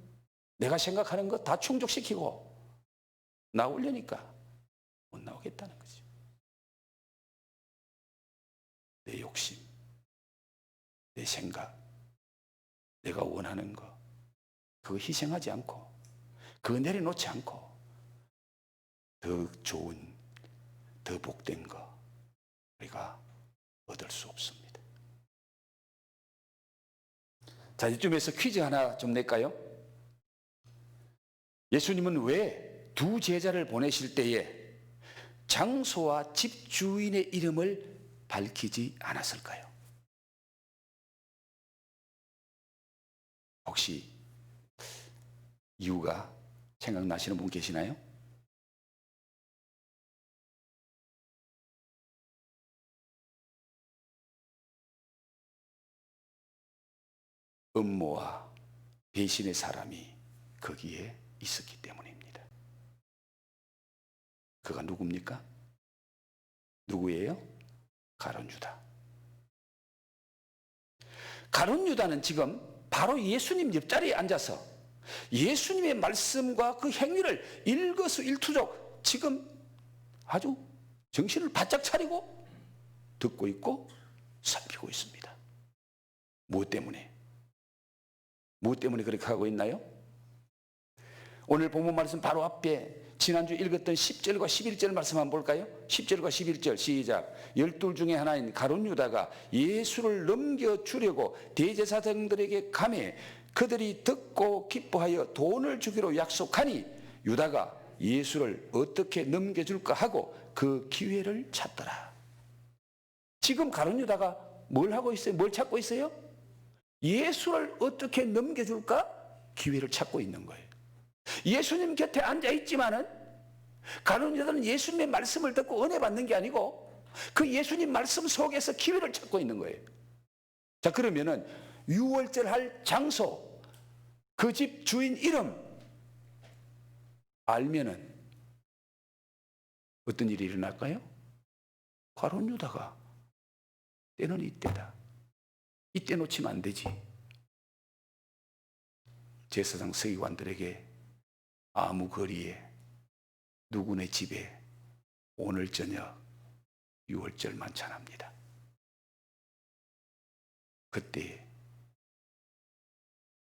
내가 생각하는 거 다 충족시키고 나오려니까 못 나오겠다는 거죠. 내 욕심, 내 생각, 내가 원하는 거, 그거 희생하지 않고, 그거 내려놓지 않고 더 좋은, 더 복된 거 우리가 얻을 수 없습니다. 자, 이쯤에서 퀴즈 하나 좀 낼까요? 예수님은 왜 두 제자를 보내실 때에 장소와 집 주인의 이름을 밝히지 않았을까요? 혹시 이유가 생각나시는 분 계시나요? 음모와 배신의 사람이 거기에 있었기 때문입니다. 그가 누굽니까? 누구예요? 가룟 유다. 가룟 유다는 지금 바로 예수님 옆자리에 앉아서 예수님의 말씀과 그 행위를 일거수일투족 지금 아주 정신을 바짝 차리고 듣고 있고 살피고 있습니다. 무엇 때문에? 무엇 때문에 그렇게 하고 있나요? 오늘 본문 말씀 바로 앞에 지난주 읽었던 10절과 11절 말씀 한번 볼까요? 10절과 11절 시작. 12 중에 하나인 가룟 유다가 예수를 넘겨주려고 대제사장들에게 가매 그들이 듣고 기뻐하여 돈을 주기로 약속하니 유다가 예수를 어떻게 넘겨줄까 하고 그 기회를 찾더라. 지금 가룟 유다가 뭘 하고 있어요? 뭘 찾고 있어요? 예수를 어떻게 넘겨줄까? 기회를 찾고 있는 거예요. 예수님 곁에 앉아 있지만은 가룟 유다는 예수님의 말씀을 듣고 은혜 받는 게 아니고 그 예수님 말씀 속에서 기회를 찾고 있는 거예요. 자, 그러면은 유월절 할 장소, 그 집 주인 이름 알면은 어떤 일이 일어날까요? 가룟 유다가 때는 이때다. 이때 놓치면 안 되지. 제사장 서기관들에게 아무 거리에 누구네 집에 오늘 저녁 유월절 만찬합니다. 그때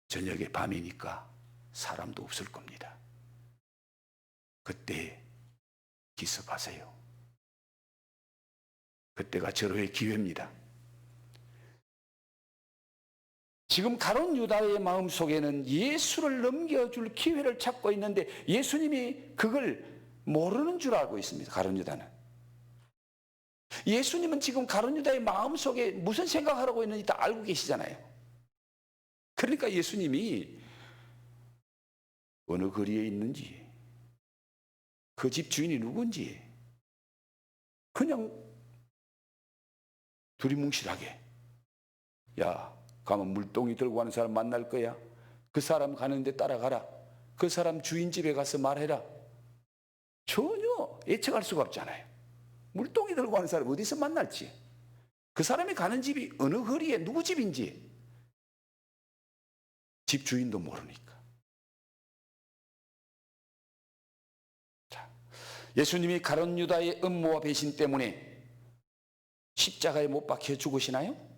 저녁에 밤이니까 사람도 없을 겁니다. 그때 기습하세요. 그때가 절호의 기회입니다. 지금 가룟 유다의 마음속에는 예수를 넘겨줄 기회를 찾고 있는데 예수님이 그걸 모르는 줄 알고 있습니다. 가룟 유다는. 예수님은 지금 가룟 유다의 마음속에 무슨 생각하고 있는지 다 알고 계시잖아요. 그러니까 예수님이 어느 거리에 있는지 그 집 주인이 누군지 그냥 두리뭉실하게 야 가면 물동이 들고 가는 사람 만날 거야. 그 사람 가는데 따라가라. 그 사람 주인 집에 가서 말해라. 전혀 예측할 수가 없잖아요. 물동이 들고 가는 사람 어디서 만날지, 그 사람이 가는 집이 어느 거리에 누구 집인지 집 주인도 모르니까. 자, 예수님이 가룟 유다의 음모와 배신 때문에 십자가에 못 박혀 죽으시나요?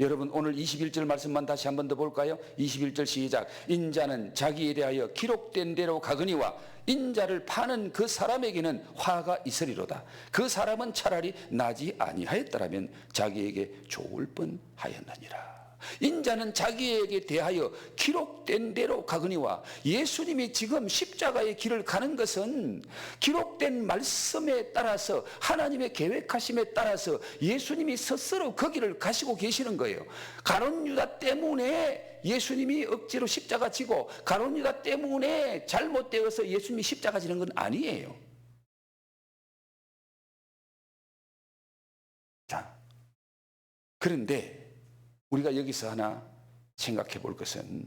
여러분 오늘 21절 말씀만 다시 한 번 더 볼까요? 21절 시작. 인자는 자기에 대하여 기록된 대로 가거니와 인자를 파는 그 사람에게는 화가 있으리로다. 그 사람은 차라리 나지 아니하였더라면 자기에게 좋을 뻔하였느니라. 인자는 자기에게 대하여 기록된 대로 가거니와 예수님이 지금 십자가의 길을 가는 것은 기록된 말씀에 따라서 하나님의 계획하심에 따라서 예수님이 스스로 그 길을 가시고 계시는 거예요. 가룟 유다 때문에 예수님이 억지로 십자가 지고 가룟 유다 때문에 잘못되어서 예수님이 십자가 지는 건 아니에요. 자, 그런데 우리가 여기서 하나 생각해 볼 것은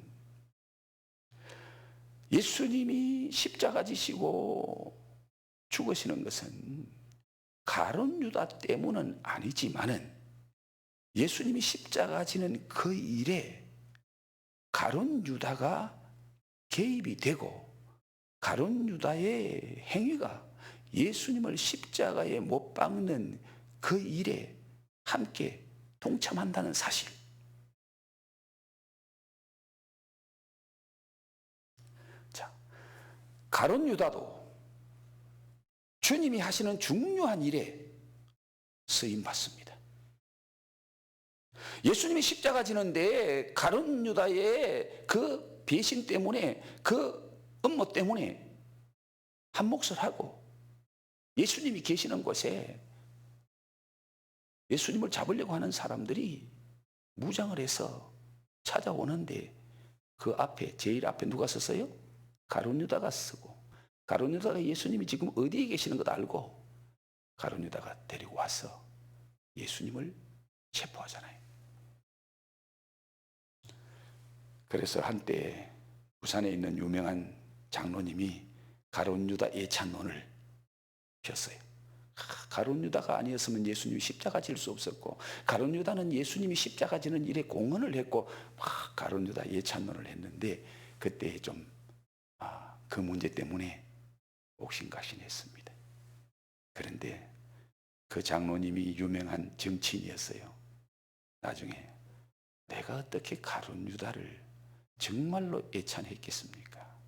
예수님이 십자가 지시고 죽으시는 것은 가룟 유다 때문은 아니지만은 예수님이 십자가 지는 그 일에 가룟 유다가 개입이 되고 가룟 유다의 행위가 예수님을 십자가에 못 박는 그 일에 함께 동참한다는 사실. 가룟 유다도 주님이 하시는 중요한 일에 쓰임 받습니다. 예수님이 십자가 지는데 가룟 유다의 그 배신 때문에 그 음모 때문에 한 몫을 하고 예수님이 계시는 곳에 예수님을 잡으려고 하는 사람들이 무장을 해서 찾아오는데 그 앞에 제일 앞에 누가 섰어요? 가룟 유다가 쓰고, 가룟 유다가 예수님이 지금 어디에 계시는 것 알고 가룟 유다가 데리고 와서 예수님을 체포하잖아요. 그래서 한때 부산에 있는 유명한 장로님이 가룟 유다 예찬론을 폈어요. 가룟 유다가 아니었으면 예수님이 십자가 질 수 없었고, 가룟 유다는 예수님이 십자가 지는 일에 공헌을 했고, 막 가룟 유다 예찬론을 했는데 그때 좀 그 문제 때문에 옥신각신했습니다. 그런데 그 장로님이 유명한 정치인이었어요. 나중에 내가 어떻게 가룟 유다를 정말로 애찬했겠습니까?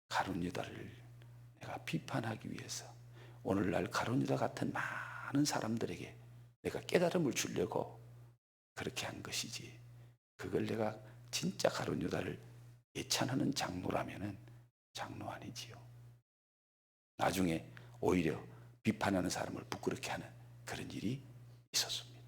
가룟 유다를 내가 비판하기 위해서 오늘날 가룟 유다 같은 많은 사람들에게 내가 깨달음을 주려고 그렇게 한 것이지, 그걸 내가 진짜 가룟 유다를 애찬하는 장로라면은 장로 아니지요. 나중에 오히려 비판하는 사람을 부끄럽게 하는 그런 일이 있었습니다.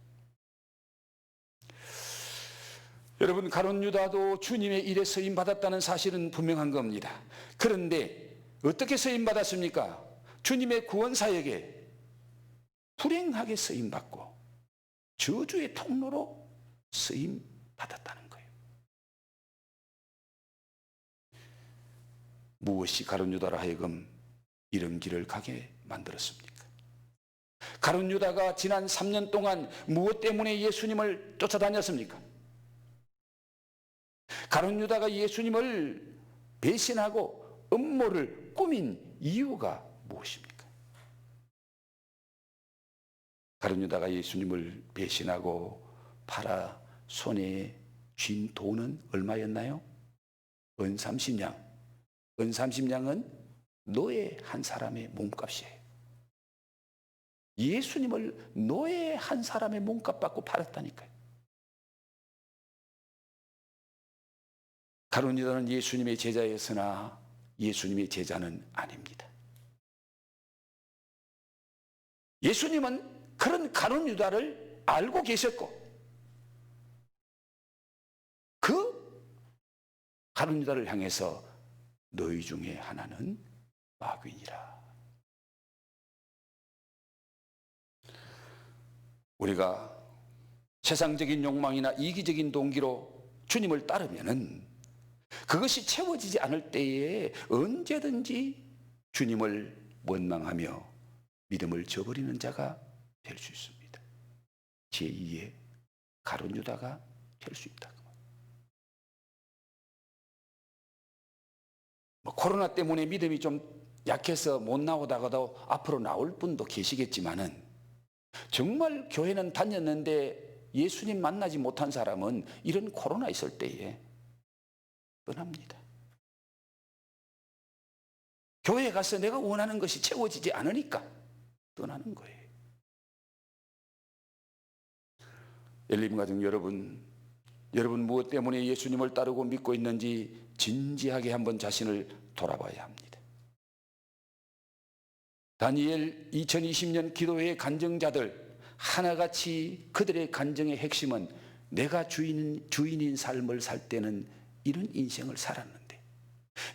여러분, 가룟 유다도 주님의 일에 쓰임 받았다는 사실은 분명한 겁니다. 그런데 어떻게 쓰임 받았습니까? 주님의 구원 사역에 불행하게 쓰임 받고 저주의 통로로 쓰임 받았다는 거예요. 무엇이 가룟 유다로 하여금 이런 길을 가게 만들었습니까? 가룟 유다가 지난 3년 동안 무엇 때문에 예수님을 쫓아다녔습니까? 가룟 유다가 예수님을 배신하고 음모를 꾸민 이유가 무엇입니까? 가룟 유다가 예수님을 배신하고 팔아 손에 쥔 돈은 얼마였나요? 은 30냥. 은 30냥은 노예 한 사람의 몸값이에요. 예수님을 노예 한 사람의 몸값 받고 팔았다니까요. 가룟 유다는 예수님의 제자였으나 예수님의 제자는 아닙니다. 예수님은 그런 가룟 유다를 알고 계셨고, 그 가룟 유다를 향해서 너희 중에 하나는 마귀니라. 우리가 세상적인 욕망이나 이기적인 동기로 주님을 따르면은 그것이 채워지지 않을 때에 언제든지 주님을 원망하며 믿음을 저버리는 자가 될 수 있습니다. 제2의 가룟 유다가 될 수 있다. 코로나 때문에 믿음이 좀 약해서 못 나오다가도 앞으로 나올 분도 계시겠지만은, 정말 교회는 다녔는데 예수님 만나지 못한 사람은 이런 코로나 있을 때에 떠납니다. 교회에 가서 내가 원하는 것이 채워지지 않으니까 떠나는 거예요. 엘림 가정 여러분 무엇 때문에 예수님을 따르고 믿고 있는지 진지하게 한번 자신을 돌아봐야 합니다. 다니엘 2020년 기도회의 간증자들 하나같이 그들의 간증의 핵심은 내가 주인인 삶을 살 때는 이런 인생을 살았는데,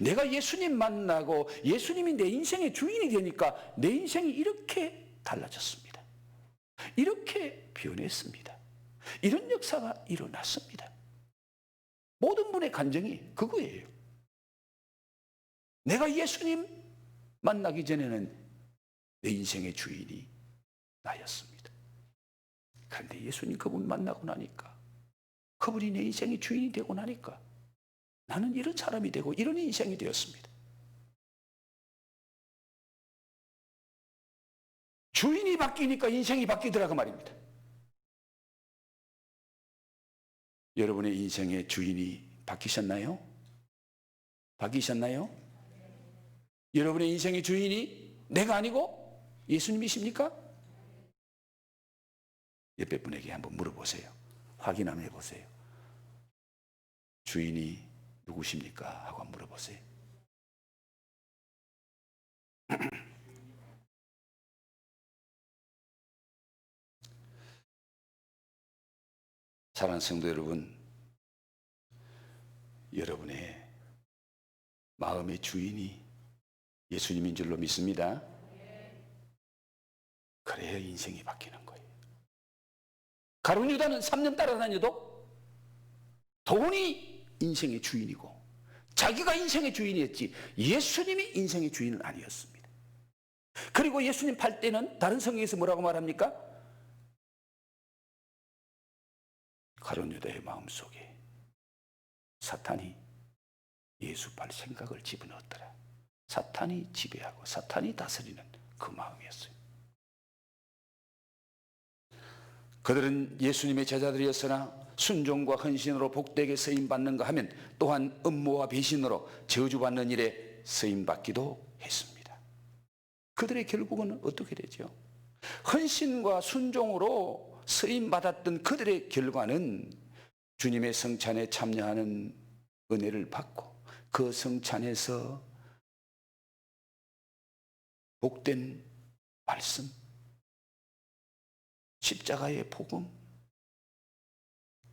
내가 예수님 만나고 예수님이 내 인생의 주인이 되니까 내 인생이 이렇게 달라졌습니다. 이렇게 변했습니다. 이런 역사가 일어났습니다. 모든 분의 간증이 그거예요. 내가 예수님 만나기 전에는 내 인생의 주인이 나였습니다. 그런데 예수님 그분 만나고 나니까, 그분이 내 인생의 주인이 되고 나니까 나는 이런 사람이 되고 이런 인생이 되었습니다. 주인이 바뀌니까 인생이 바뀌더라고 말입니다. 여러분의 인생의 주인이 바뀌셨나요? 바뀌셨나요? 여러분의 인생의 주인이 내가 아니고 예수님이십니까? 옆에 분에게 한번 물어보세요. 확인 한번 해보세요. 주인이 누구십니까? 하고 한번 물어보세요. 사랑하는 성도 여러분, 여러분의 마음의 주인이 예수님인 줄로 믿습니다. 그래야 인생이 바뀌는 거예요. 가룟 유다는 3년 따라다녀도 돈이 인생의 주인이고 자기가 인생의 주인이었지 예수님이 인생의 주인은 아니었습니다. 그리고 예수님 팔 때는 다른 성경에서 뭐라고 말합니까? 가룟 유다의 마음속에 사탄이 예수 팔 생각을 집어넣었더라. 사탄이 지배하고 사탄이 다스리는 그 마음이었어요. 그들은 예수님의 제자들이었으나 순종과 헌신으로 복되게 쓰임받는가 하면 또한 음모와 배신으로 저주받는 일에 쓰임받기도 했습니다. 그들의 결국은 어떻게 되죠? 헌신과 순종으로 쓰임받았던 그들의 결과는 주님의 성찬에 참여하는 은혜를 받고 그 성찬에서 복된 말씀, 십자가의 복음,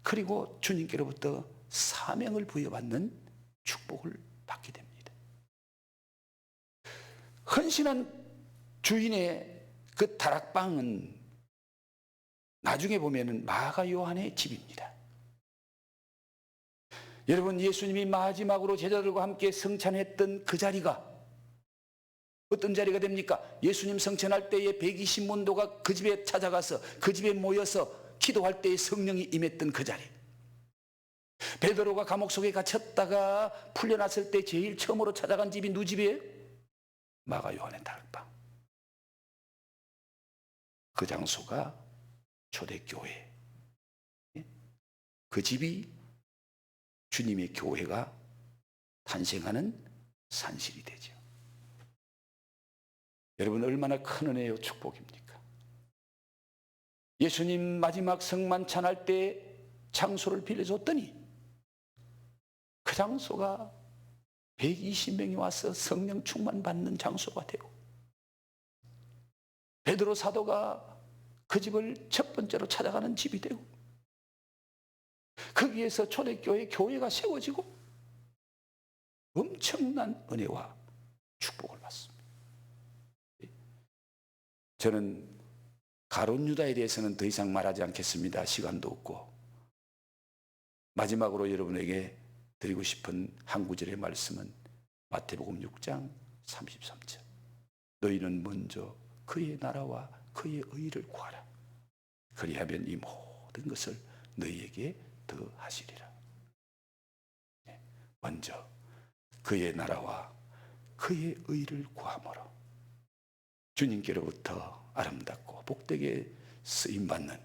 그리고 주님께로부터 사명을 부여받는 축복을 받게 됩니다. 헌신한 주인의 그 다락방은 나중에 보면은 마가 요한의 집입니다. 여러분, 예수님이 마지막으로 제자들과 함께 성찬했던 그 자리가 어떤 자리가 됩니까? 예수님 성찬할 때에 120문도가 그 집에 찾아가서 그 집에 모여서 기도할 때에 성령이 임했던 그 자리. 베드로가 감옥 속에 갇혔다가 풀려났을 때 제일 처음으로 찾아간 집이 누구 집이에요? 마가 요한의 다락방. 그 장소가 초대교회. 그 집이 주님의 교회가 탄생하는 산실이 되죠. 여러분, 얼마나 큰 은혜요 축복입니까? 예수님 마지막 성만찬할 때 장소를 빌려줬더니 그 장소가 120명이 와서 성령 충만 받는 장소가 되고 베드로 사도가 그 집을 첫 번째로 찾아가는 집이 되고 거기에서 초대교회 교회가 세워지고 엄청난 은혜와 축복을 받습니다. 저는 가룟 유다에 대해서는 더 이상 말하지 않겠습니다. 시간도 없고. 마지막으로 여러분에게 드리고 싶은 한 구절의 말씀은 마태복음 6장 33절. 너희는 먼저 그의 나라와 그의 의를 구하라. 그리하면 이 모든 것을 너희에게 더하시리라. 먼저 그의 나라와 그의 의를 구함으로 주님께로부터 아름답고 복되게 쓰임받는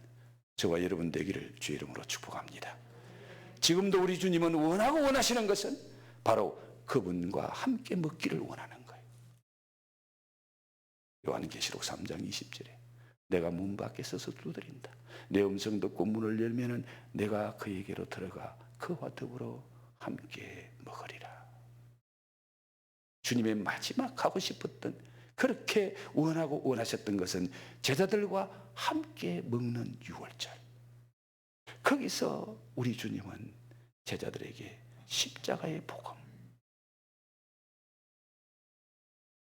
저와 여러분 되기를 주의 이름으로 축복합니다. 지금도 우리 주님은 원하고 원하시는 것은 바로 그분과 함께 먹기를 원하는 거예요. 요한계시록 3장 20절에 내가 문 밖에 서서 두드린다. 내 음성 듣고 문을 열면은 내가 그에게로 들어가 그와 더불어 함께 먹으리라. 주님의 마지막 하고 싶었던 그렇게 원하고 원하셨던 것은 제자들과 함께 먹는 유월절. 거기서 우리 주님은 제자들에게 십자가의 복음,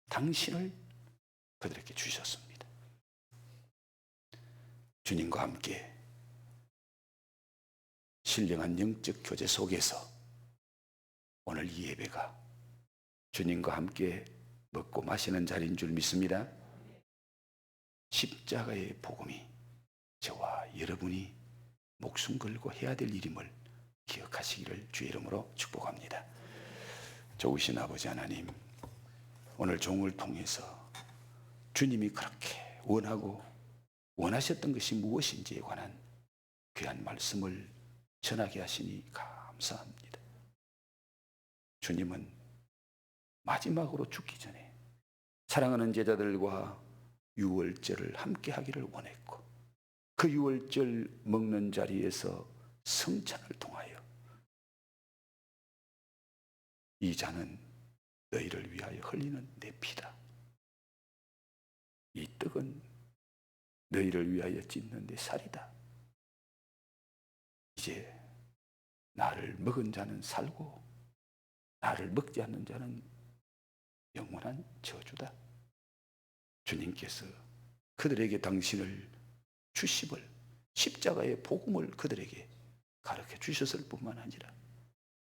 당신을 그들에게 주셨습니다. 주님과 함께 신령한 영적 교제 속에서 오늘 이 예배가 주님과 함께 먹고 마시는 자리인 줄 믿습니다. 십자가의 복음이 저와 여러분이 목숨 걸고 해야 될 일임을 기억하시기를 주의 이름으로 축복합니다. 좋으신 아버지 하나님, 오늘 종을 통해서 주님이 그렇게 원하고 원하셨던 것이 무엇인지에 관한 귀한 말씀을 전하게 하시니 감사합니다. 주님은 마지막으로 죽기 전에 사랑하는 제자들과 유월절을 함께 하기를 원했고 그 유월절 먹는 자리에서 성찬을 통하여 이 잔은 너희를 위하여 흘리는 내 피다. 이 떡은 너희를 위하여 찢는 내 살이다. 이제 나를 먹은 자는 살고 나를 먹지 않는 자는 영원한 저주다. 주님께서 그들에게 당신을 주심을, 십자가의 복음을 그들에게 가르쳐 주셨을 뿐만 아니라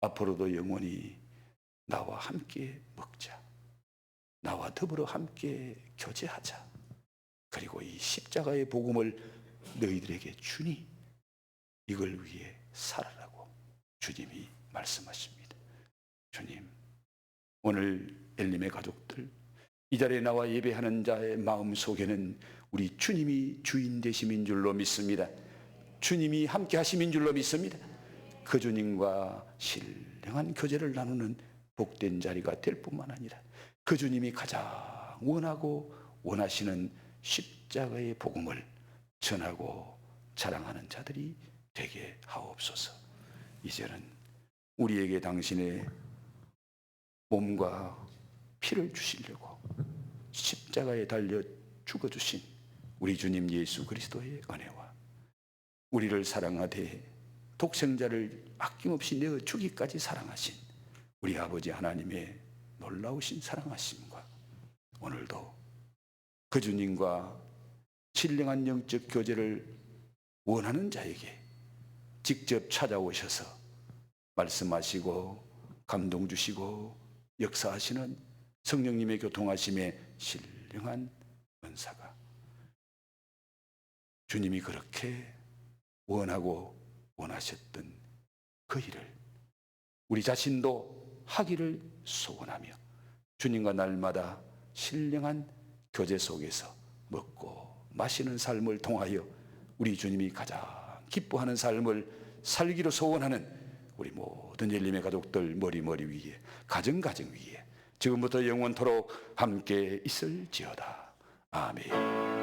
앞으로도 영원히 나와 함께 먹자, 나와 더불어 함께 교제하자, 그리고 이 십자가의 복음을 너희들에게 주니 이걸 위해 살아라고 주님이 말씀하십니다. 주님, 오늘 엘림의 가족들, 이 자리에 나와 예배하는 자의 마음속에는 우리 주님이 주인 되심인 줄로 믿습니다. 주님이 함께 하심인 줄로 믿습니다. 그 주님과 신령한 교제를 나누는 복된 자리가 될 뿐만 아니라 그 주님이 가장 원하고 원하시는 십자가의 복음을 전하고 자랑하는 자들이 되게 하옵소서. 이제는 우리에게 당신의 몸과 피를 주시려고 십자가에 달려 죽어주신 우리 주님 예수 그리스도의 은혜와 우리를 사랑하되 독생자를 아낌없이 내어 주기까지 사랑하신 우리 아버지 하나님의 놀라우신 사랑하심과 오늘도 그 주님과 신령한 영적 교제를 원하는 자에게 직접 찾아오셔서 말씀하시고 감동 주시고 역사하시는 성령님의 교통하심의 신령한 은사가 주님이 그렇게 원하고 원하셨던 그 일을 우리 자신도 하기를 소원하며 주님과 날마다 신령한 교제 속에서 먹고 마시는 삶을 통하여 우리 주님이 가장 기뻐하는 삶을 살기로 소원하는 우리 모든 엘림의 가족들 머리 위에 가정 위에 지금부터 영원토록 함께 있을지어다. 아멘.